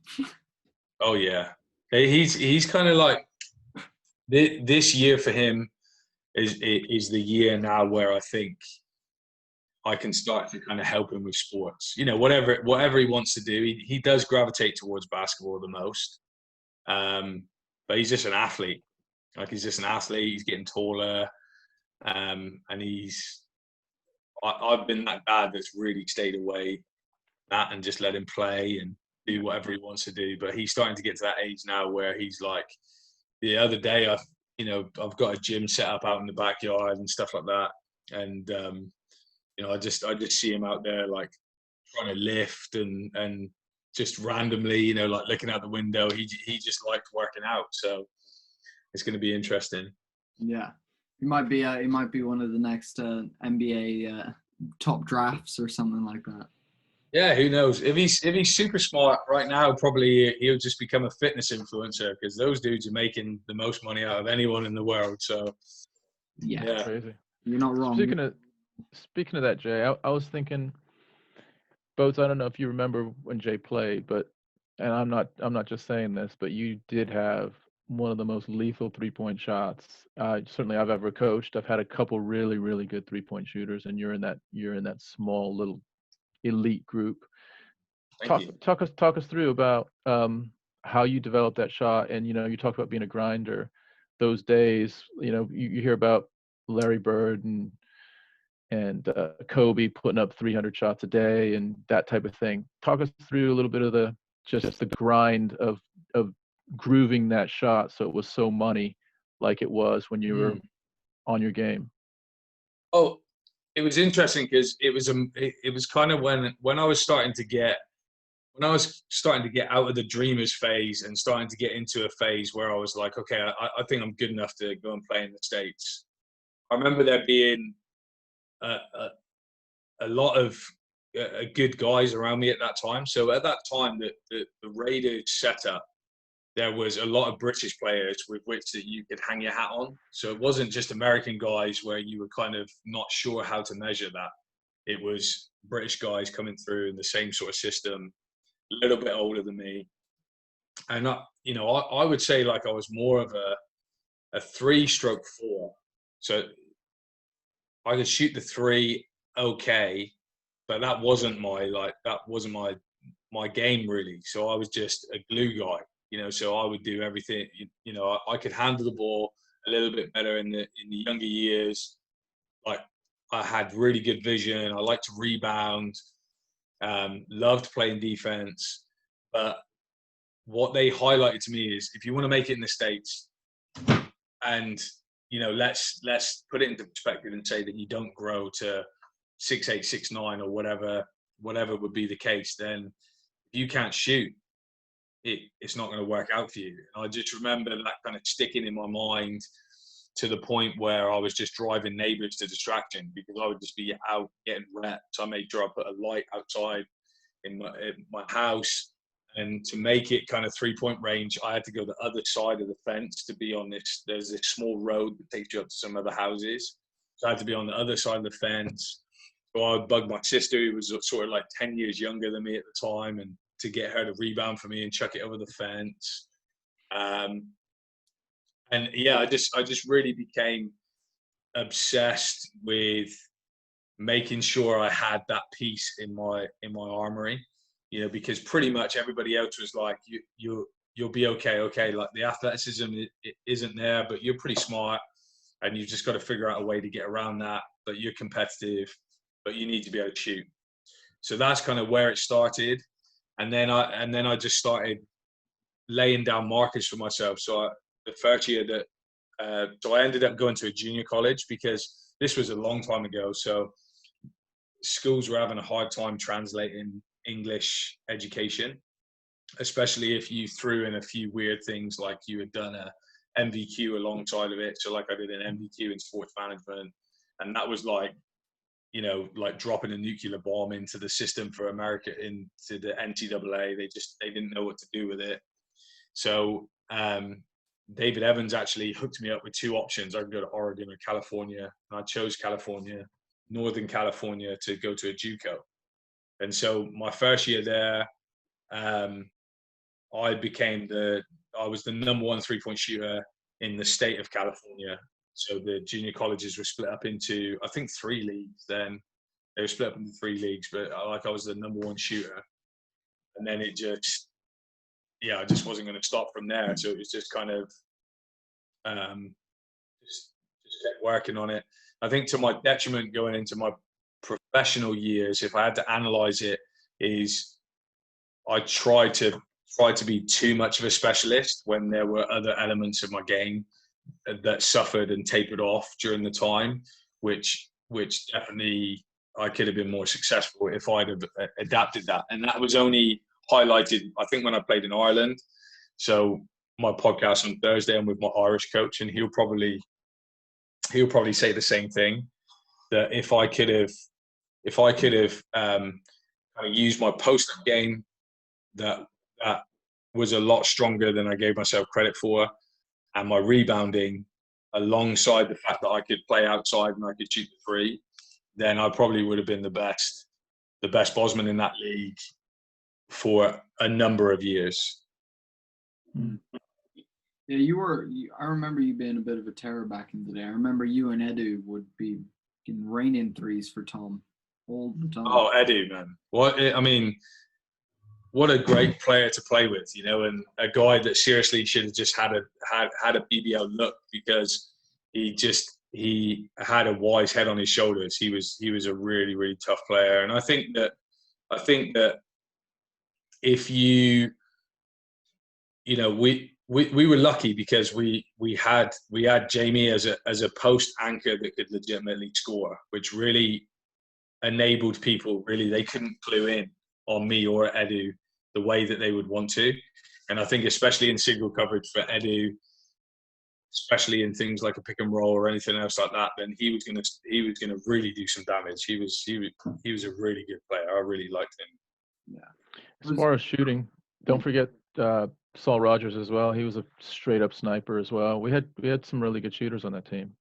Oh yeah, he's kind of like this year for him is the year now where I think I can start to kind of help him with sports. You know, whatever he wants to do, he does gravitate towards basketball the most. But he's just an athlete. Like he's just an athlete. He's getting taller, and I've been that dad that's really stayed away that and just let him play and do whatever he wants to do. But he's starting to get to that age now where he's like, the other day I've got a gym set up out in the backyard and stuff like that, and you know, I just see him out there like trying to lift and just randomly, you know, like looking out the window. He just liked working out, so it's going to be interesting.
Yeah, he might be one of the next NBA top drafts or something like that.
Yeah, who knows? If he's super smart right now, probably he'll just become a fitness influencer because those dudes are making the most money out of anyone in the world. So
yeah.
Crazy.
You're not wrong.
Speaking of that, Jay, I was thinking, Boats, I don't know if you remember when Jay played, but and I'm not just saying this, but you did have one of the most lethal 3-point shots. Certainly I've ever coached. I've had a couple really, really good 3-point shooters, and you're in that small little elite group. Talk us through about how you developed that shot, and you know, you talked about being a grinder. Those days, you know, you hear about Larry Bird and Kobe putting up 300 shots a day and that type of thing. Talk us through a little bit of the grind of grooving that shot so it was so money like it was when you were on your game.
Oh, it was interesting because it was kind of when I was starting to get out of the dreamers phase and starting to get into a phase where I was like, okay, I think I'm good enough to go and play in the States. I remember there being a lot of good guys around me at that time. So at that time, the Raiders setup, there was a lot of British players with which that you could hang your hat on. So it wasn't just American guys where you were kind of not sure how to measure that. It was British guys coming through in the same sort of system, a little bit older than me. And, I would say like I was more of a 3-4. So I could shoot the 3 okay, but that wasn't my game really. So I was just a glue guy. So I would do everything. I could handle the ball a little bit better in the younger years. Like I had really good vision. I liked to rebound. Loved playing defense. But what they highlighted to me is if you want to make it in the States, and let's put it into perspective and say that you don't grow to 6'8", 6'9", or whatever would be the case, then if you can't shoot, it's not going to work out for you. And I just remember that kind of sticking in my mind to the point where I was just driving neighbours to distraction because I would just be out getting reps. I made sure I put a light outside in my house. And to make it kind of 3-point range, I had to go the other side of the fence to be on this. There's this small road that takes you up to some other houses. So I had to be on the other side of the fence. So I would bug my sister, who was sort of like 10 years younger than me at the time, and to get her to rebound for me and chuck it over the fence. And yeah, I just really became obsessed with making sure I had that piece in my armory, because pretty much everybody else was like, you'll be okay. Like the athleticism it isn't there, but you're pretty smart, and you've just got to figure out a way to get around that. But you're competitive, but you need to be able to shoot. So that's kind of where it started. And then I just started laying down markers for myself. So the first year so I ended up going to a junior college because this was a long time ago. So schools were having a hard time translating English education, especially if you threw in a few weird things like you had done a MVQ alongside of it. So like I did an MVQ in sports management, and that was like dropping a nuclear bomb into the system for America, into the NCAA. They didn't know what to do with it. So David Evans actually hooked me up with 2 options. I could go to Oregon or California, and I chose California, Northern California, to go to a JUCO. And so my first year there, I was the number 1 3-point shooter in the state of California. So the junior colleges were split up into, I think, 3 leagues then. They were split up into 3 leagues, but I was the number 1 shooter. And then I just wasn't going to stop from there. So it was just kind of just kept working on it. I think to my detriment going into my professional years, if I had to analyze it, is I tried to be too much of a specialist when there were other elements of my game that suffered and tapered off during the time, which definitely I could have been more successful if I'd have adapted that. And that was only highlighted, I think, when I played in Ireland. So my podcast on Thursday, I'm with my Irish coach, and he'll probably say the same thing, that if I could have kind of used my post-up game, that was a lot stronger than I gave myself credit for, and my rebounding, alongside the fact that I could play outside and I could shoot the 3, then I probably would have been the best Bosman in that league for a number of years.
Yeah, I remember you being a bit of a terror back in the day. I remember you and Edu would be raining 3s for Tom all the time.
Oh, Edu, man. What a great player to play with, and a guy that seriously should have just had a BBL look, because he had a wise head on his shoulders. He was a really, really tough player. And I think that if we we were lucky because we had Jamie as a post anchor that could legitimately score, which really enabled people. Really, they couldn't clue in on me or Edu the way that they would want to. And I think especially in single coverage for Edu, especially in things like a pick and roll or anything else like that, then he was gonna really do some damage. He was a really good player. I really liked him.
Yeah.
As far as shooting, don't forget Saul Rogers as well. He was a straight up sniper as well. We had some really good shooters on that team.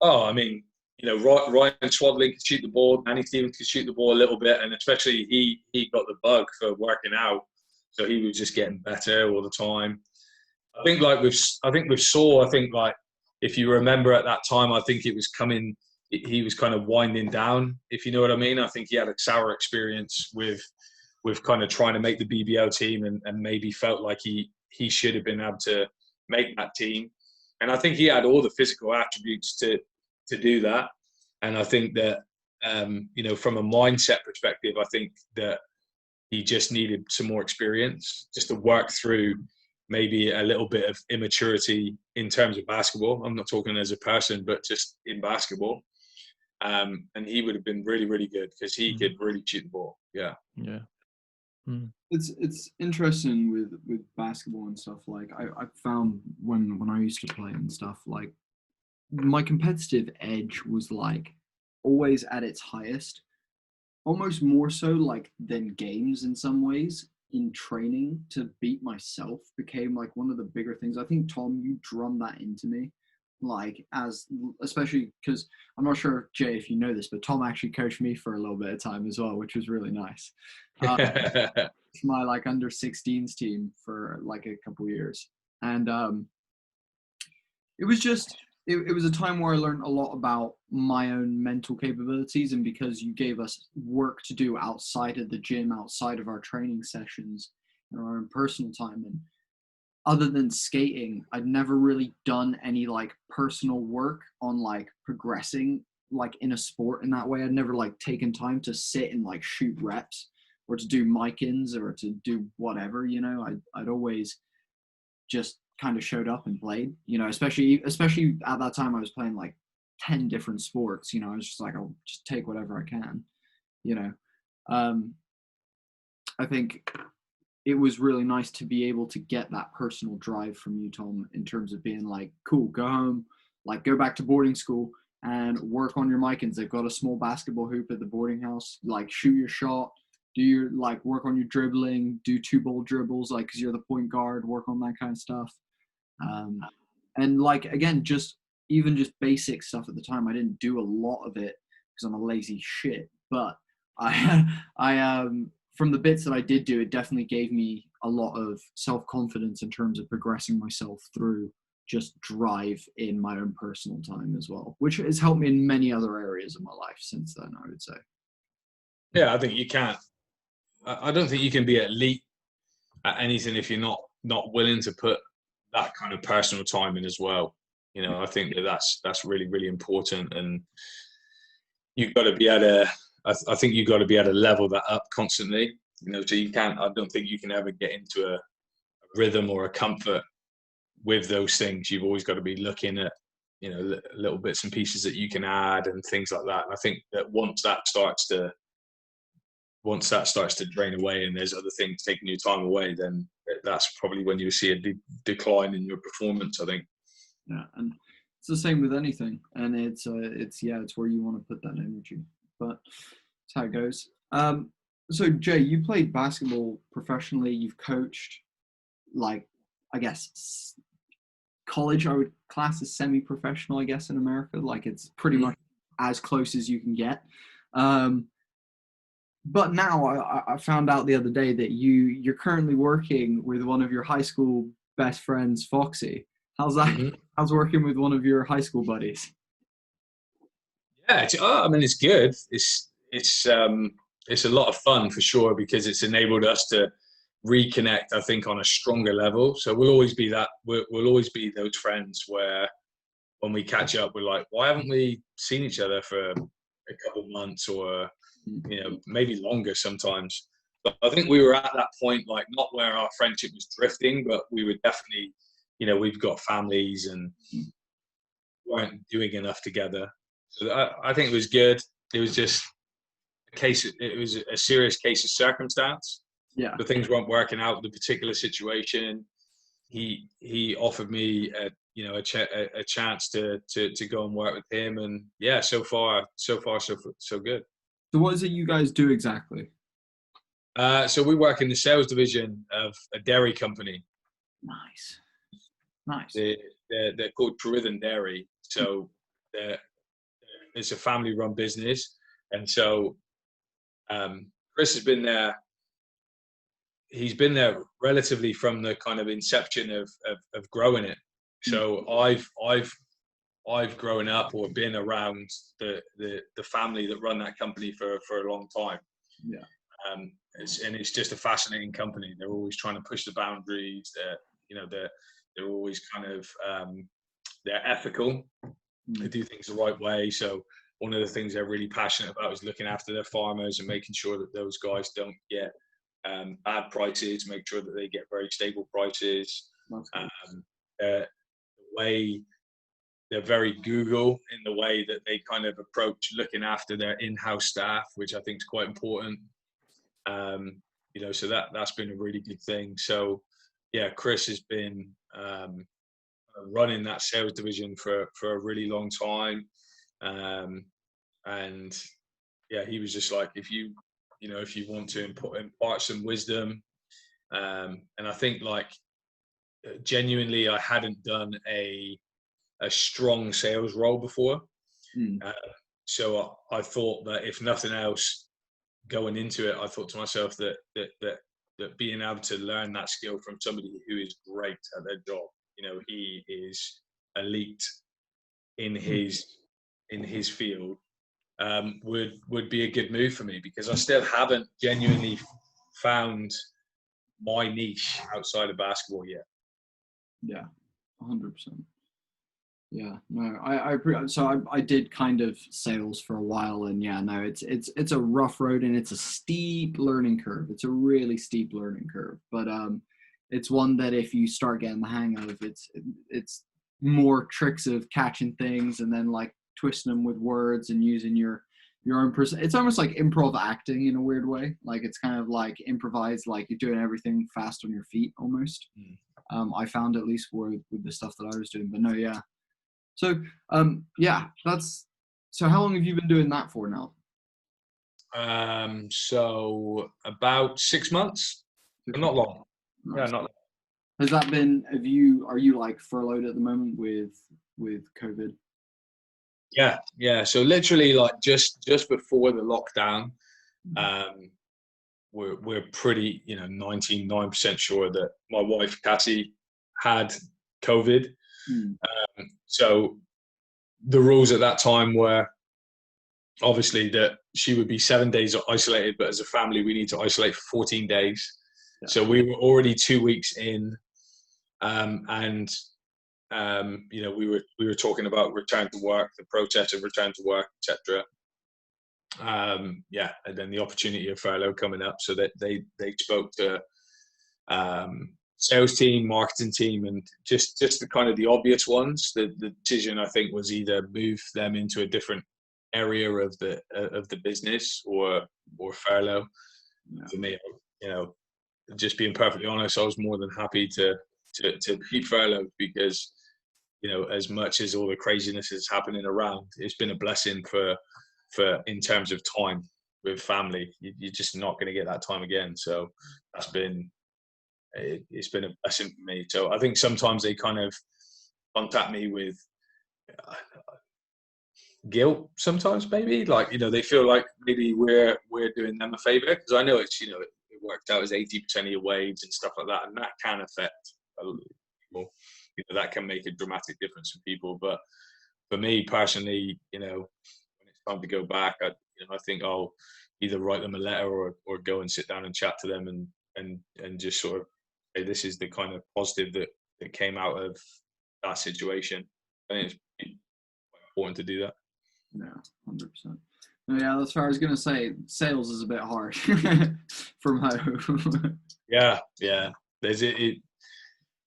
Oh, I mean, Ryan Swadling could shoot the ball. Danny Stevens could shoot the ball a little bit, and especially he got the bug for working out, so he was just getting better all the time. I think with Saul, if you remember at that time, I think it was coming. He was kind of winding down, if you know what I mean. I think he had a sour experience with kind of trying to make the BBL team, and maybe felt like he should have been able to make that team. And I think he had all the physical attributes to do that. And I think that from a mindset perspective, I think that he just needed some more experience just to work through maybe a little bit of immaturity in terms of basketball. I'm not talking as a person, but just in basketball. And he would have been really, really good because he could really shoot the ball. Yeah.
Yeah.
It's interesting with basketball and stuff. Like I found when I used to play and stuff, like my competitive edge was like always at its highest, almost more so like than games in some ways. In training to beat myself became like one of the bigger things. I think, Tom, you drummed that into me, like especially because I'm not sure, Jay, if you know this, but Tom actually coached me for a little bit of time as well, which was really nice. My like under 16s team for like a couple years, and it was just it was a time where I learned a lot about my own mental capabilities, and because you gave us work to do outside of the gym, outside of our training sessions, and our own personal time. And other than skating, I'd never really done any like personal work on like progressing like in a sport in that way. I'd never like taken time to sit and like shoot reps or to do mic-ins or to do whatever, I'd always just kind of showed up and played, especially at that time I was playing like 10 different sports. I was just like, I'll just take whatever I can. I think it was really nice to be able to get that personal drive from you, Tom, in terms of being like, cool, go home, like go back to boarding school and work on your mic-ins. They've got a small basketball hoop at the boarding house, like shoot your shot, do your like work on your dribbling, do 2-ball dribbles, like because you're the point guard, work on that kind of stuff. And like again, just basic stuff at the time. I didn't do a lot of it because I'm a lazy shit, but I from the bits that I did do, it definitely gave me a lot of self-confidence in terms of progressing myself through just drive in my own personal time as well, which has helped me in many other areas of my life since then, I would say.
Yeah, I think you can't. I don't think you can be elite at anything if you're not willing to put that kind of personal time in as well. I think that's really, really important, and you've got to be I think you've got to be able to level that up constantly. So you can't. I don't think you can ever get into a rhythm or a comfort with those things. You've always got to be looking at little bits and pieces that you can add and things like that. And I think that once that starts to drain away and there's other things taking your time away, then that's probably when you see a decline in your performance, I think.
Yeah, and it's the same with anything, and it's where you want to put that energy, but that's how it goes. So Jay, you played basketball professionally. You've coached, like, I guess college I would class as semi-professional, I guess, in America. Like it's pretty much as close as you can get. But now I found out the other day that you're currently working with one of your high school best friends, Foxy. How's that? Mm-hmm. How's working with one of your high school buddies?
Yeah, it's good. It's a lot of fun for sure because it's enabled us to reconnect, I think, on a stronger level. So we'll always be those friends where when we catch up, we're like, why haven't we seen each other for a couple of months or maybe longer sometimes. But I think we were at that point, like not where our friendship was drifting, but we were definitely we've got families and weren't doing enough together. So I think it was good. It was just it was a serious case of circumstance.
Yeah.
The things weren't working out, the particular situation. He offered me a chance to go and work with him, and yeah, so far so good.
So what is it you guys do exactly?
So we work in the sales division of a dairy company.
Nice.
They're called Perithan Dairy. So it's a family-run business, and so Chris has been there. He's been there relatively from the kind of inception of growing it. So I've grown up or been around the family that run that company for a long time.
Yeah.
It's just a fascinating company. They're always trying to push the boundaries. They're always kind of they're ethical. They do things the right way. So one of the things they're really passionate about is looking after their farmers and making sure that those guys don't get bad prices, make sure that they get very stable prices. The way they're very Google in the way that they kind of approach looking after their in-house staff, which I think is quite important. So that's been a really good thing. So yeah, Chris has been running that sales division for a really long time. And yeah, he was just like, if you want to impart some wisdom, and I think like genuinely I hadn't done a strong sales role before. So I thought that if nothing else going into it, I thought to myself that being able to learn that skill from somebody who is great at their job, he is elite in his field, would be a good move for me, because I still haven't genuinely found my niche outside of basketball yet.
Yeah, 100%. Yeah, no, I did kind of sales for a while, and yeah, no, it's a rough road and it's a steep learning curve. It's a really steep learning curve, but it's one that if you start getting the hang of, it's more tricks of catching things and then like twisting them with words and using your own person. It's almost like improv acting in a weird way. Like it's kind of like improvised, like you're doing everything fast on your feet almost. I found, at least with the stuff that I was doing, but no, yeah. So, so how long have you been doing that for now?
So about 6 months, but not long. Nice. Yeah, not long.
Has that been, are you like furloughed at the moment with COVID?
Yeah. So literally like just before the lockdown, we're pretty, 99% sure that my wife, Cassie, had COVID. So the rules at that time were obviously that she would be 7 days isolated, but as a family, we need to isolate for 14 days. Yeah. So we were already 2 weeks in, and we were talking about return to work, the process of return to work, etc. And then the opportunity of furlough coming up, so that they spoke to sales team, marketing team, and just the kind of the obvious ones. The decision, I think, was either move them into a different area of the business or furlough. Yeah. For me, just being perfectly honest, I was more than happy to be furloughed, because as much as all the craziness is happening around, it's been a blessing for in terms of time with family. You're just not going to get that time again. So it's been a blessing for me. So I think sometimes they kind of contact me with guilt sometimes, maybe, like, they feel like maybe we're doing them a favor, because I know it's, it worked out as 80% of your wage and stuff like that, and that can affect people. That can make a dramatic difference for people. But for me personally, when it's time to go back, I think I'll either write them a letter or go and sit down and chat to them and just sort of say, this is the kind of positive that came out of that situation. I think it's quite important to do that.
Yeah, 100%. Yeah, that's what I was going to say. Sales is a bit hard from home.
Yeah. There's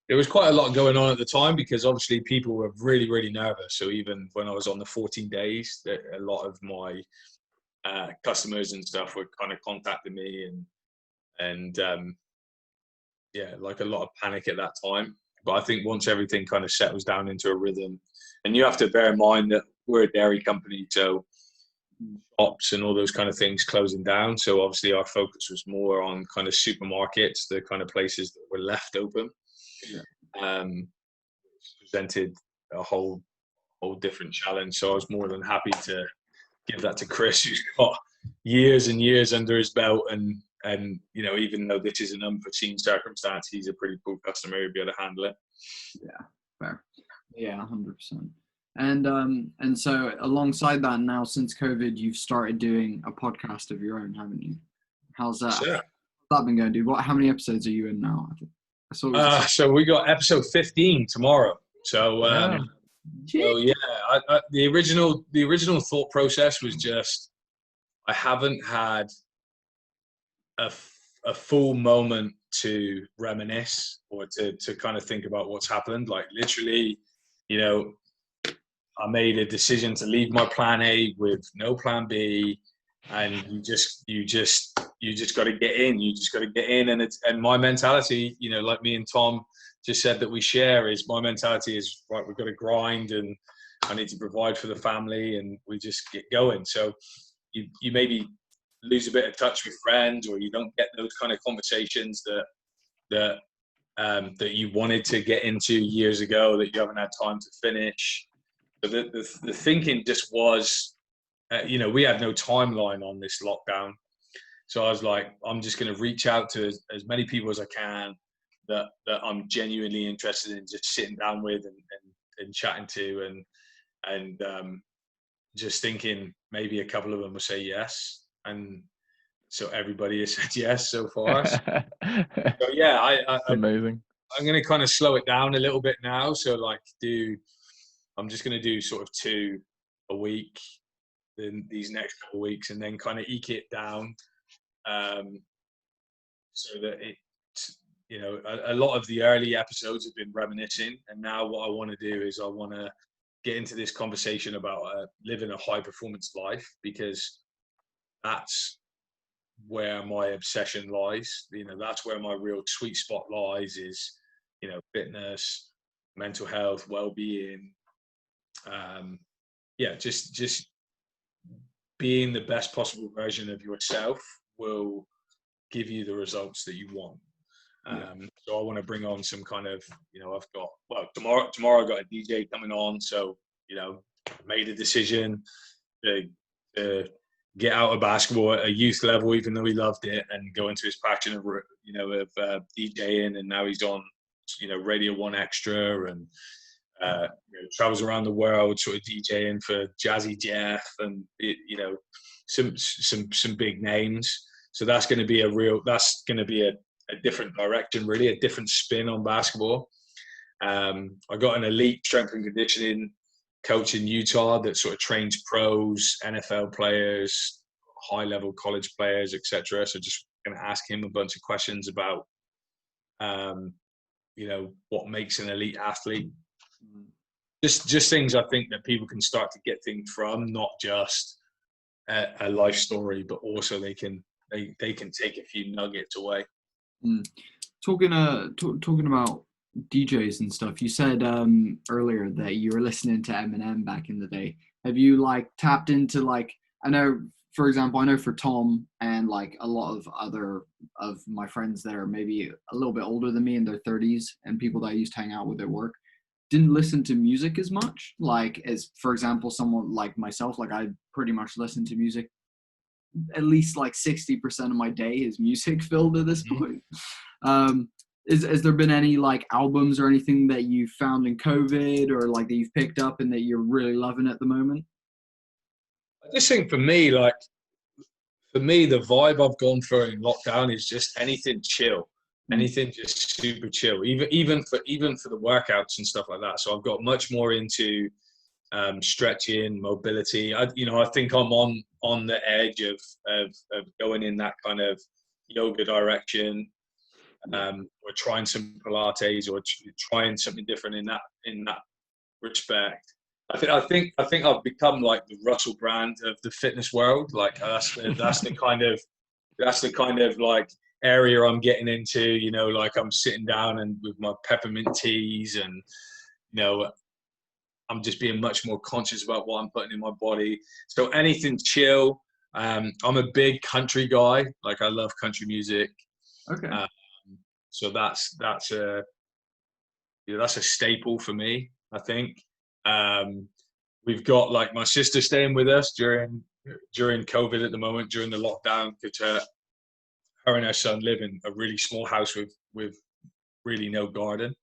there was quite a lot going on at the time, because obviously people were really, really nervous. So even when I was on the 14 days, a lot of my customers and stuff were kind of contacting me, and yeah, like a lot of panic at that time. But I think once everything kind of settles down into a rhythm, and you have to bear in mind that we're a dairy company, so shops and all those kind of things closing down. So obviously our focus was more on kind of supermarkets, the kind of places that were left open. Yeah. Presented a whole different challenge. So I was more than happy to give that to Chris, who's got years and years under his belt, and you know, even though this is an unforeseen circumstance, he's a pretty cool customer. He'll be able to handle it.
Yeah, fair. Yeah, 100%. And so alongside that, now since COVID, you've started doing a podcast of your own, haven't you? How's that?
Sure.
How's that been going, dude? How many episodes are you in now?
So we got episode 15 tomorrow. So so yeah, the original thought process was just, I haven't had a full moment to reminisce or to kind of think about what's happened. Like literally, you know, I made a decision to leave my plan A with no plan B, and you just got to get in. You just got to get in, and my mentality, you know, like me and Tom just said that we share, is my mentality is, right, we've got to grind, and I need to provide for the family, and we just get going. So you maybe lose a bit of touch with friends, or you don't get those kind of conversations that you wanted to get into years ago that you haven't had time to finish. But the thinking just was, you know, we had no timeline on this lockdown. So I was like, I'm just going to reach out to as many people as I can that I'm genuinely interested in just sitting down with and chatting to, and just thinking maybe a couple of them will say yes. And so everybody has said yes so far. So yeah,
amazing.
I'm going to kind of slow it down a little bit now. So like I'm just going to do sort of 2 a week in these next couple of weeks, and then kind of eke it down, so that it, you know, a lot of the early episodes have been reminiscing, and now what I want to do is I want to get into this conversation about living a high performance life, because that's where my obsession lies. You know, that's where my real sweet spot lies, is, you know, fitness, mental health, well-being. Yeah, just being the best possible version of yourself will give you the results that you want. So I want to bring on some kind of, you know, I've got, well, tomorrow I've got a DJ coming on. So, you know, made a decision to get out of basketball at a youth level, even though he loved it, and go into his passion of, you know, of DJing. And now he's on, you know, Radio 1 Extra, and you know, travels around the world sort of DJing for Jazzy Jeff, and you know, some big names. So that's going to be a different direction, really, a different spin on basketball. I got an elite strength and conditioning coach in Utah that sort of trains pros, NFL players, high-level college players, etc. So just going to ask him a bunch of questions about, you know, what makes an elite athlete. Just things I think that people can start to get things from, not just a life story, but also they can take a few nuggets away.
Talking about DJs and stuff, you said earlier that you were listening to Eminem back in the day. Have you like tapped into, like, I know, for example, I know for Tom and like a lot of other of my friends that are maybe a little bit older than me, in their 30s, and people that I used to hang out with at work, didn't listen to music as much. Like, as for example, someone like myself, like I pretty much listen to music, at least like 60% of my day is music filled at this point. Has there been any like albums or anything that you found in COVID, or like that you've picked up and that you're really loving at the moment?
I just think for me, the vibe I've gone for in lockdown is just anything chill. Anything just super chill, even for the workouts and stuff like that. So I've got much more into stretching, mobility. I think I'm on the edge of going in that kind of yoga direction. or trying some Pilates, or trying something different in that respect. I think I've become like the Russell Brand of the fitness world. Like that's the kind of like area I'm getting into. You know, like I'm sitting down and with my peppermint teas, and you know, I'm just being much more conscious about what I'm putting in my body. So anything chill. I'm a big country guy. Like I love country music.
Okay.
So that's a staple for me, I think. We've got like my sister staying with us during COVID at the moment, during the lockdown, because her and her son live in a really small house with really no garden.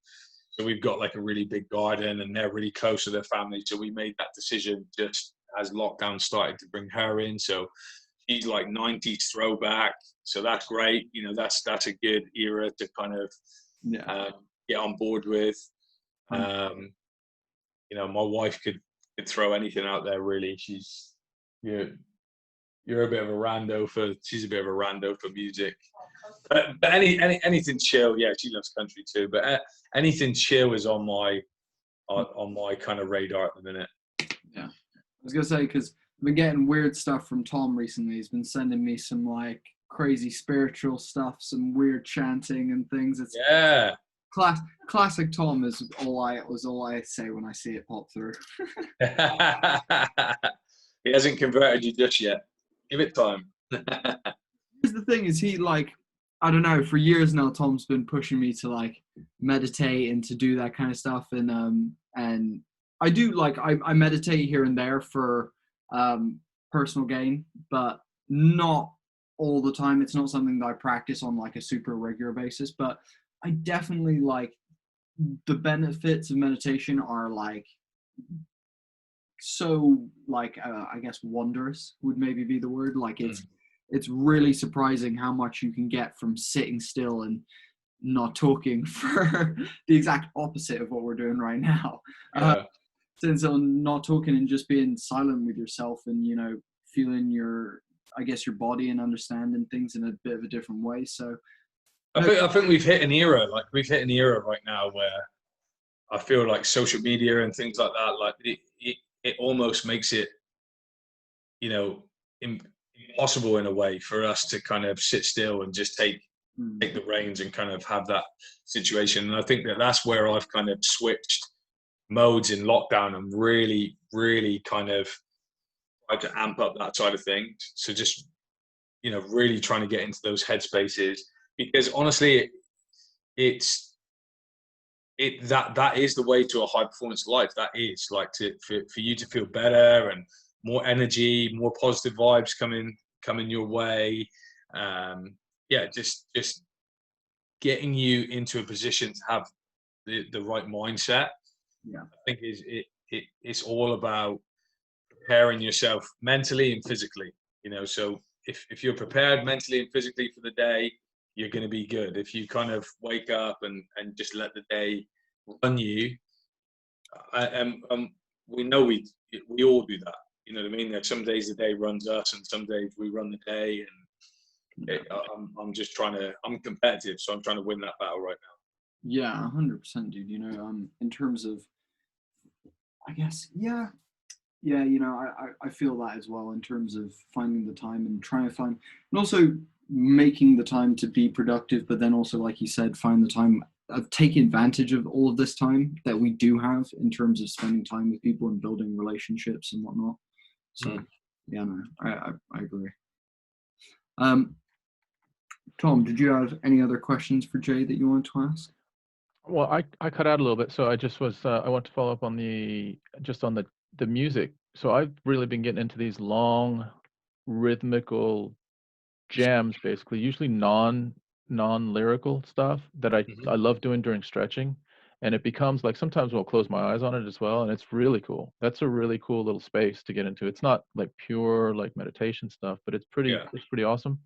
So we've got like a really big garden, and they're really close to their family. So we made that decision just as lockdown started to bring her in. So she's like 90s throwback. So that's great. You know, that's a good era to kind of get on board with. You know, my wife could throw anything out there really. She's you're a bit of a rando she's a bit of a rando for music. But anything chill, yeah, she loves country too. But anything chill is on my kind of radar at the minute.
Yeah, I was gonna say, because I've been getting weird stuff from Tom recently. He's been sending me some like crazy spiritual stuff, some weird chanting and things. It's classic Tom is all I say when I see it pop through.
He hasn't converted you just yet. Give it time.
Here's the thing: is he like, I don't know, for years now, Tom's been pushing me to like meditate and to do that kind of stuff, and I do like I meditate here and there for personal gain, but not all the time. It's not something that I practice on like a super regular basis, but I definitely like the benefits of meditation are like so like I guess wondrous would maybe be the word. Like it's really surprising how much you can get from sitting still and not talking for the exact opposite of what we're doing right now. Since I'm not talking and just being silent with yourself and, you know, feeling your body and understanding things in a bit of a different way. So
I think we've hit an era right now where I feel like social media and things like that, like it almost makes it, you know, impossible in a way for us to kind of sit still and just take the reins and kind of have that situation. And I think that's where I've kind of switched modes in lockdown and really, really kind of tried to amp up that side of things. So just, you know, really trying to get into those headspaces, because honestly, that is the way to a high performance life. That is like for you to feel better and more energy, more positive vibes coming your way. Just getting you into a position to have the right mindset. I think it's all about preparing yourself mentally and physically. You know, so if you're prepared mentally and physically for the day, you're going to be good. If you kind of wake up and just let the day run you, we know we all do that. You know what I mean? There's some days the day runs us, and some days we run the day. And I'm competitive, so I'm trying to win that battle right now.
Yeah, 100%, dude. You know, in terms of, I guess, yeah. You know, I feel that as well in terms of finding the time and trying to find, and also making the time to be productive, but then also, like you said, find the time of taking advantage of all of this time that we do have in terms of spending time with people and building relationships and whatnot. So, yeah, no, I agree. Tom, did you have any other questions for Jay that you wanted to ask?
Well, I cut out a little bit, so I just was I want to follow up on the music. So I've really been getting into these long rhythmical jams, basically, usually non-lyrical stuff that I love doing during stretching, and it becomes like sometimes I'll close my eyes on it as well, and it's really cool. That's a really cool little space to get into. It's not like pure like meditation stuff, but it's pretty awesome,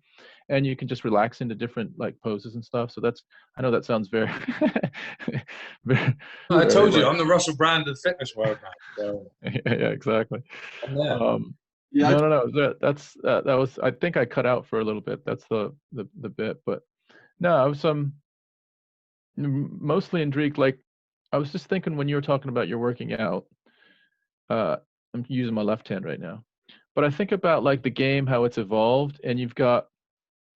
and you can just relax into different like poses and stuff. So I know that sounds very, very
I told you, I'm the Russell Brand of the fitness world now. So.
Yeah, exactly.
Yeah.
No. That was. I think I cut out for a little bit. That's the bit. But no, I was mostly intrigued. Like, I was just thinking when you were talking about your working out. I'm using my left hand right now, but I think about like the game, how it's evolved, and you've got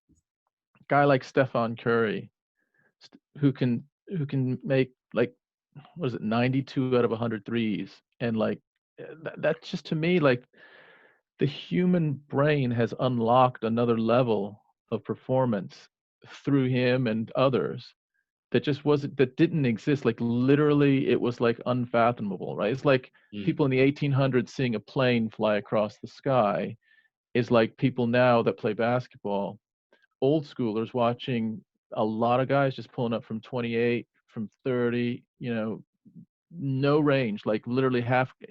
a guy like Stephen Curry, who can make like, what is it, 92 out of 100 threes, and like that's just, to me, like the human brain has unlocked another level of performance through him and others that didn't exist. Like, literally, it was like unfathomable, right? It's like people in the 1800s seeing a plane fly across the sky is like people now that play basketball, old schoolers, watching a lot of guys just pulling up from 28, from 30, no range, like literally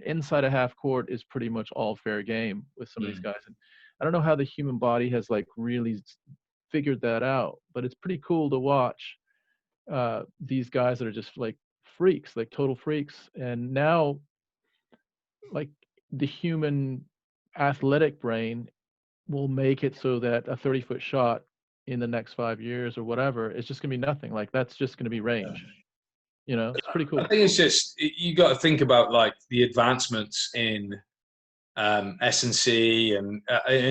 inside a half court is pretty much all fair game with some of these guys. And I don't know how the human body has like really figured that out, but it's pretty cool to watch these guys that are just like freaks, like total freaks. And now, like, the human athletic brain will make it so that a 30-foot shot in the next 5 years or whatever is just gonna be nothing. Like, that's just gonna be range. It's pretty cool.
I think it's just, you got to think about like the advancements in S&C and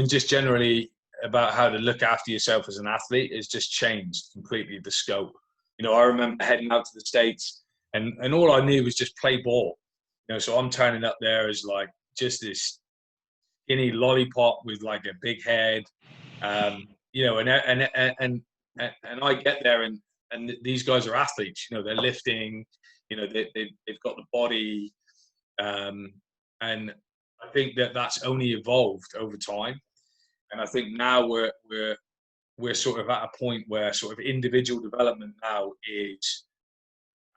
just generally about how to look after yourself as an athlete has just changed completely the scope. I remember heading out to the States and all I knew was just play ball. So I'm turning up there as like just this skinny lollipop with like a big head, and I get there and these guys are athletes. They're lifting. They've got the body, and I think that's only evolved over time. And I think now we're sort of at a point where sort of individual development now is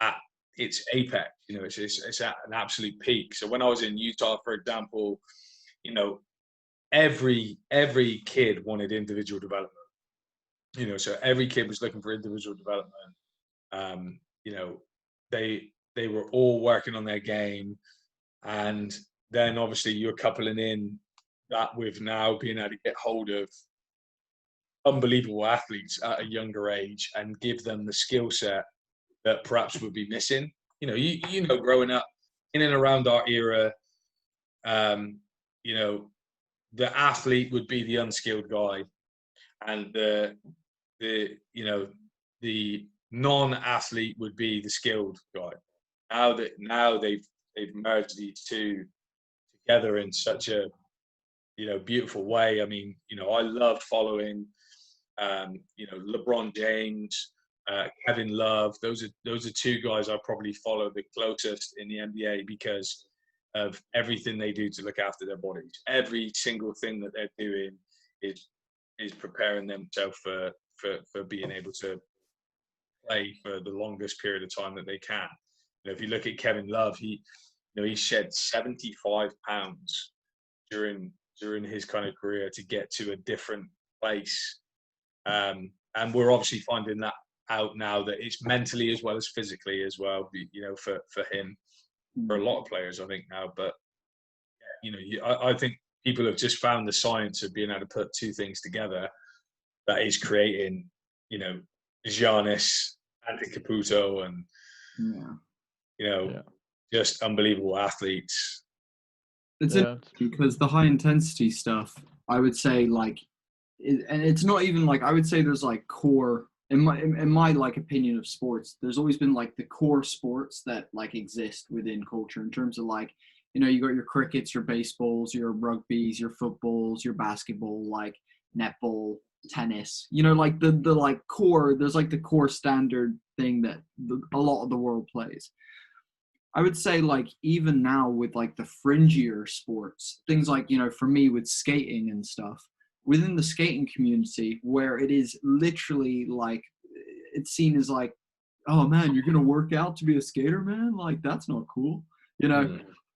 at its apex. It's at an absolute peak. So when I was in Utah, for example, every kid wanted individual development. So every kid was looking for individual development. They were all working on their game, and then obviously you're coupling in that with now being able to get hold of unbelievable athletes at a younger age and give them the skill set that perhaps would be missing. Growing up in and around our era, the athlete would be the unskilled guy, and the non-athlete would be the skilled guy. Now they've merged these two together in such a beautiful way. I mean, I love following LeBron James, Kevin Love. Those are two guys I probably follow the closest in the NBA because of everything they do to look after their bodies. Every single thing that they're doing is preparing themselves for being able to play for the longest period of time that they can. If you look at Kevin Love, he shed 75 pounds during his kind of career to get to a different place. And we're obviously finding that out now, that it's mentally as well as physically as well, for him, for a lot of players, I think now. But I think people have just found the science of being able to put two things together that is creating, Giannis Antetokounmpo and just unbelievable athletes.
It's interesting because the high intensity stuff, I would say, like, and it's not even like, I would say there's like core in my like opinion of sports, there's always been like the core sports that like exist within culture in terms of like, you got your crickets, your baseballs, your rugbies, your footballs, your basketball, like netball, tennis, like the like core, there's like the core standard thing that a lot of the world plays. I would say, like, even now with like the fringier sports, things like, for me with skating and stuff, within the skating community, where it is literally like, it's seen as like, oh man, you're going to work out to be a skater, man? Like, that's not cool.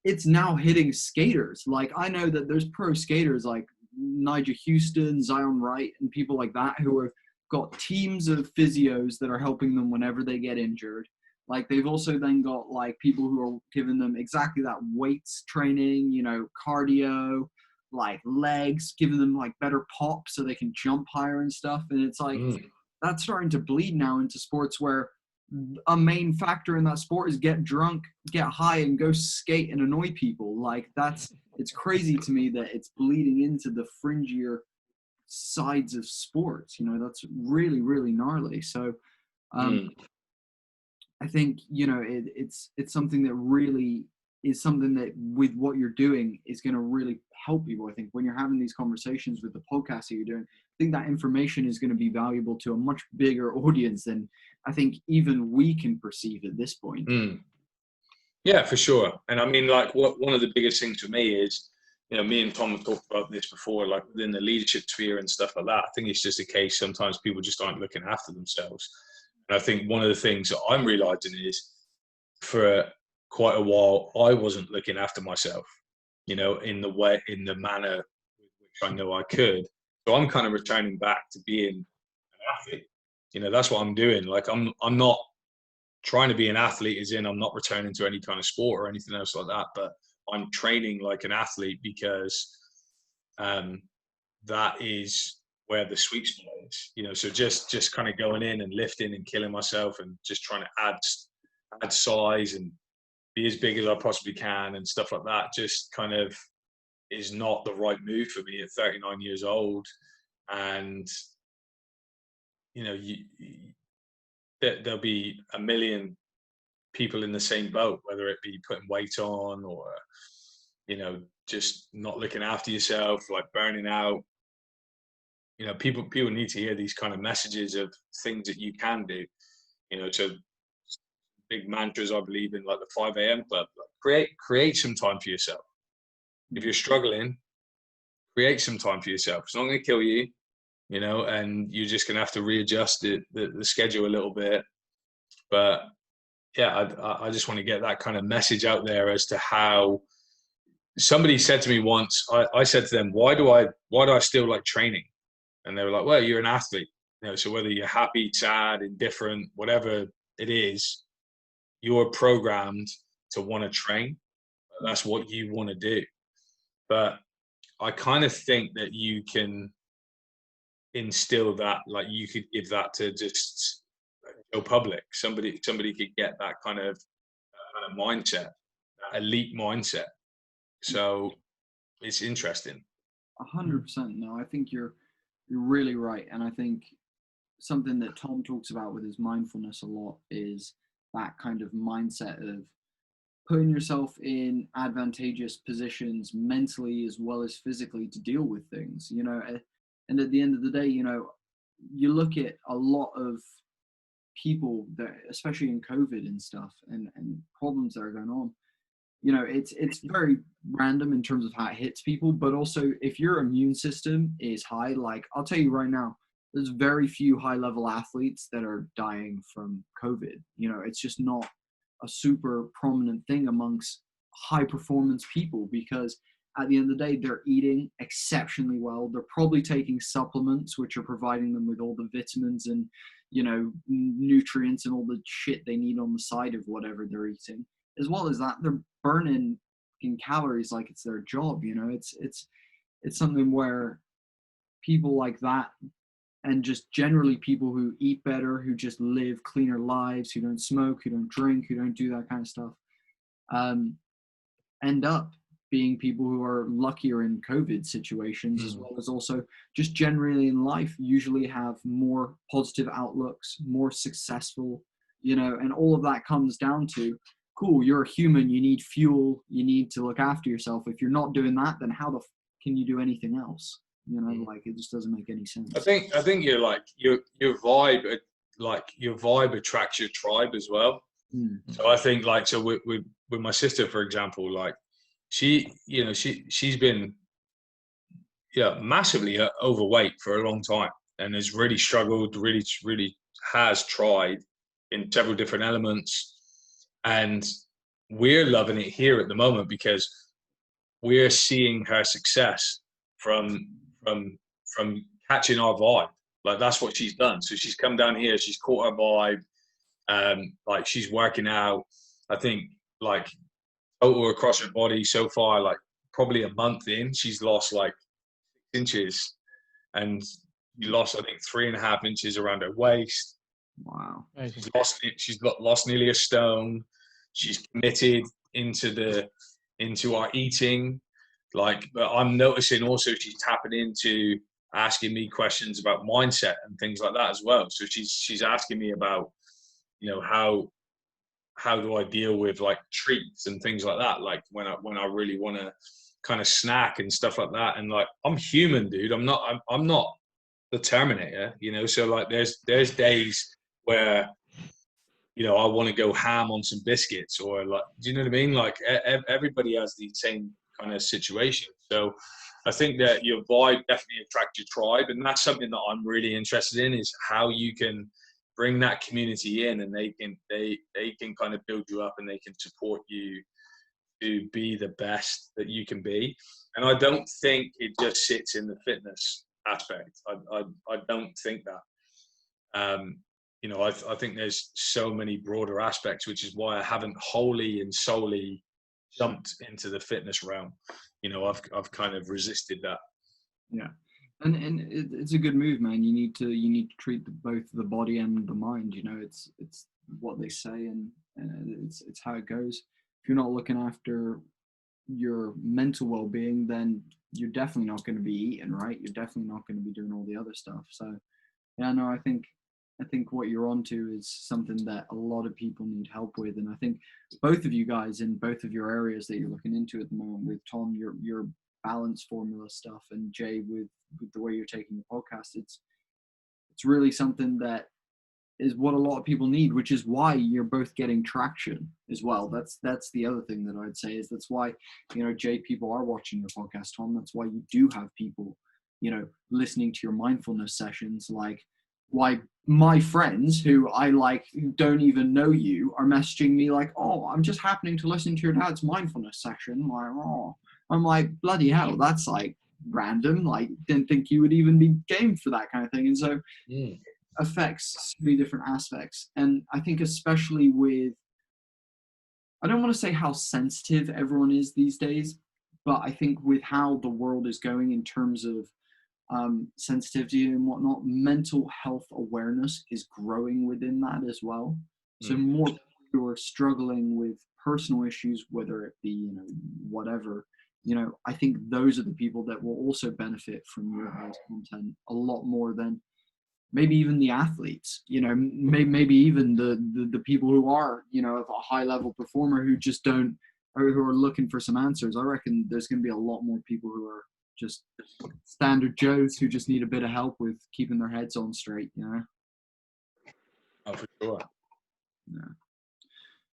It's now hitting skaters. Like, I know that there's pro skaters like Nigel Houston, Zion Wright, and people like that who have got teams of physios that are helping them whenever they get injured. Like, they've also then got like people who are giving them exactly that weights training, cardio, like legs, giving them like better pop so they can jump higher and stuff. And it's like, that's starting to bleed now into sports where a main factor in that sport is get drunk, get high, and go skate and annoy people. Like it's crazy to me that it's bleeding into the fringier sides of sports. You know, that's really, really gnarly. So I think, you know, it's something that really is something that with what you're doing is going to really help people. I think when you're having these conversations with the podcast that you're doing, I think that information is going to be valuable to a much bigger audience than I think even we can perceive at this point.
Yeah, for sure. And I mean, like, one of the biggest things for me is, you know, me and Tom have talked about this before, like within the leadership sphere and stuff like that. I think it's just a case sometimes people just aren't looking after themselves. And I think one of the things that I'm realizing is for quite a while, I wasn't looking after myself, you know, in the manner which I know I could. So I'm kind of returning back to being an athlete. You know, that's what I'm doing. Like, I'm not trying to be an athlete as in I'm not returning to any kind of sport or anything else like that, but I'm training like an athlete because that is where the sweet spot is, you know. So just kind of going in and lifting and killing myself and just trying to add size and be as big as I possibly can and stuff like that just kind of is not the right move for me at 39 years old. And you know, there'll be a million people in the same boat, whether it be putting weight on or, you know, just not looking after yourself, like burning out. You know, people need to hear these kind of messages of things that you can do, you know. So big mantras I believe in, like the 5 a.m. club, like create some time for yourself. If you're struggling, create some time for yourself. It's not going to kill you, you know, and you're just going to have to readjust the schedule a little bit. But yeah, I just want to get that kind of message out there as to how somebody said to me once, I said to them, why do I still like training? And they were like, well, you're an athlete, you know, so whether you're happy, sad, indifferent, whatever it is, you're programmed to want to train. That's what you want to do. But I kind of think that you can instill that, like you could give that to just go public. Somebody could get that kind of mindset, that elite mindset. So it's interesting.
100%. No, I think you're really right. And I think something that Tom talks about with his mindfulness a lot is that kind of mindset of putting yourself in advantageous positions mentally as well as physically to deal with things, you know. And at the end of the day, you know, you look at a lot of people that, especially in COVID and stuff, and problems that are going on, you know, it's very random in terms of how it hits people, but also if your immune system is high, like I'll tell you right now, there's very few high level athletes that are dying from COVID. You know, it's just not a super prominent thing amongst high performance people because at the end of the day, they're eating exceptionally well. They're probably taking supplements, which are providing them with all the vitamins and, you know, nutrients and all the shit they need on the side of whatever they're eating. As well as that, they're burning calories like it's their job. You know, it's something where people like that, and just generally people who eat better, who just live cleaner lives, who don't smoke, who don't drink, who don't do that kind of stuff, end up being people who are luckier in COVID situations, as well as also just generally in life, usually have more positive outlooks, more successful, you know, and all of that comes down to, cool, you're a human, you need fuel, you need to look after yourself. If you're not doing that, then how the can you do anything else? You know, like it just doesn't make any sense.
I think you're like your vibe, like your vibe attracts your tribe as well. So I think like, so with my sister, for example, like she, you know, she's been massively overweight for a long time and has really struggled, really has tried in several different elements, and we're loving it here at the moment because we're seeing her success from catching our vibe. Like that's what she's done. So she's come down here, she's caught our vibe, like she's working out. I think like total across her body so far, like probably a month in, she's lost like 6 inches, and she lost I think 3.5 inches around her waist.
Wow.
Amazing.
She's lost nearly a stone. She's committed into our eating. Like, but I'm noticing also she's tapping into asking me questions about mindset and things like that as well. So she's asking me about, you know, how do I deal with like treats and things like that, like when I really want to kind of snack and stuff like that. And like, I'm human, dude. I'm not the Terminator, you know. So like there's days where, you know, I want to go ham on some biscuits, or like, do you know what I mean? Like everybody has the same kind of situation. So I think that your vibe definitely attracts your tribe, and that's something that I'm really interested in, is how you can bring that community in, and they can kind of build you up, and they can support you to be the best that you can be. And I don't think it just sits in the fitness aspect. I don't think that. You know, I think there's so many broader aspects, which is why I haven't wholly and solely jumped into the fitness realm. You know, I've kind of resisted that.
Yeah, and it's a good move, man. You need to treat both the body and the mind. You know, it's what they say, and it's how it goes. If you're not looking after your mental well-being, then you're definitely not going to be eating right. You're definitely not going to be doing all the other stuff. So, yeah, no, I think what you're onto is something that a lot of people need help with, and I think both of you guys in both of your areas that you're looking into at the moment, with Tom, your balance formula stuff, and Jay with the way you're taking the podcast, it's really something that is what a lot of people need, which is why you're both getting traction as well. That's the other thing that I'd say, is that's why, you know, Jay, people are watching your podcast, Tom. That's why you do have people, you know, listening to your mindfulness sessions. Like, why my friends who I like, who don't even know you, are messaging me like, oh, I'm just happening to listen to your dad's mindfulness session. Like, oh, I'm like, bloody hell, that's like random. Like, didn't think you would even be game for that kind of thing. And so affects so many different aspects. And I think especially with, I don't want to say how sensitive everyone is these days, but I think with how the world is going in terms of sensitivity and whatnot, mental health awareness is growing within that as well. So more people who are struggling with personal issues, whether it be, you know, whatever, you know, I think those are the people that will also benefit from your guys' content a lot more than maybe even the athletes, you know, maybe even the people who are, you know, of a high level performer who just don't, or who are looking for some answers. I reckon there's going to be a lot more people who are just standard Joes who just need a bit of help with keeping their heads on straight, you know?
Oh, for sure.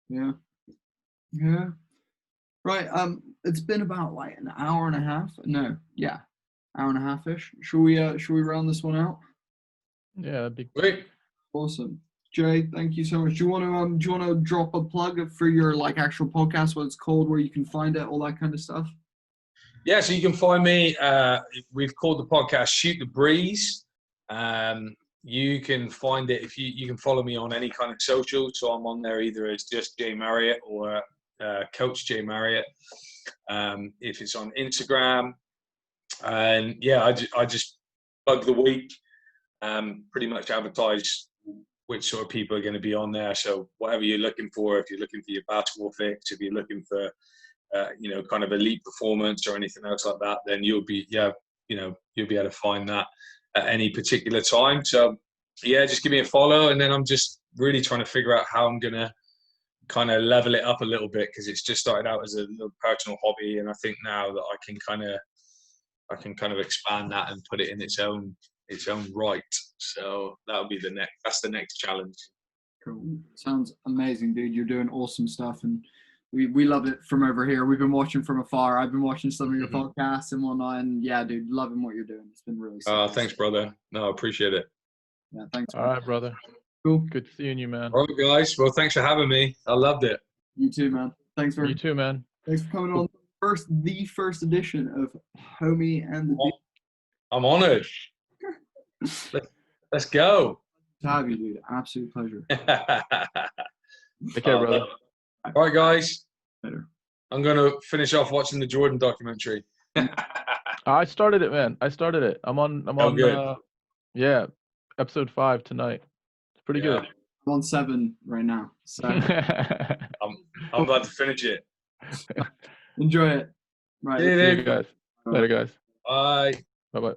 Yeah. Right. It's been about like an hour and a half. No, yeah, hour and a half-ish. Should we round this one out?
Yeah, that'd be
Great.
Awesome. Jay, thank you so much. Do you want to drop a plug for your like actual podcast, what it's called, where you can find it, all that kind of stuff?
Yeah, so you can find me. We've called the podcast "Shoot the Breeze." You can find it if you can follow me on any kind of social. So I'm on there either as just Jay Marriott or Coach Jay Marriott. If it's on Instagram, and yeah, I just bug the week. Pretty much advertise which sort of people are going to be on there. So whatever you're looking for, if you're looking for your basketball fix, if you're looking for you know, kind of elite performance or anything else like that, then you'll be able to find that at any particular time. So yeah, just give me a follow, and then I'm just really trying to figure out how I'm going to kind of level it up a little bit, because it's just started out as a little personal hobby, and I think now that I can kind of expand that and put it in its own right. So that'll be that's the next challenge.
Cool. Sounds amazing, dude. You're doing awesome stuff, and we love it from over here. We've been watching from afar. I've been watching some of your podcasts and whatnot, and yeah, dude, loving what you're doing. It's been really sick.
Thanks, brother. No, I appreciate it.
Yeah, thanks.
all right, brother.
Cool.
Good seeing you, man.
All right, guys. Well, thanks for having me. I loved it.
You too, man.
You too, man.
Thanks for coming on the first edition of Homie and the Dude.
I'm honored. Let's go.
To have you, dude. Absolute pleasure.
Take care, brother.
All right, guys.
Better.
I'm going to finish off watching the Jordan documentary.
I started it, man. I started it. I'm on
good.
yeah, episode 5 tonight. It's pretty good.
I'm on 7 right now. So
I'm about to finish it.
enjoy it. Right.
See you,
See you
dude.
guys. Later, guys.
Bye.
Bye-bye.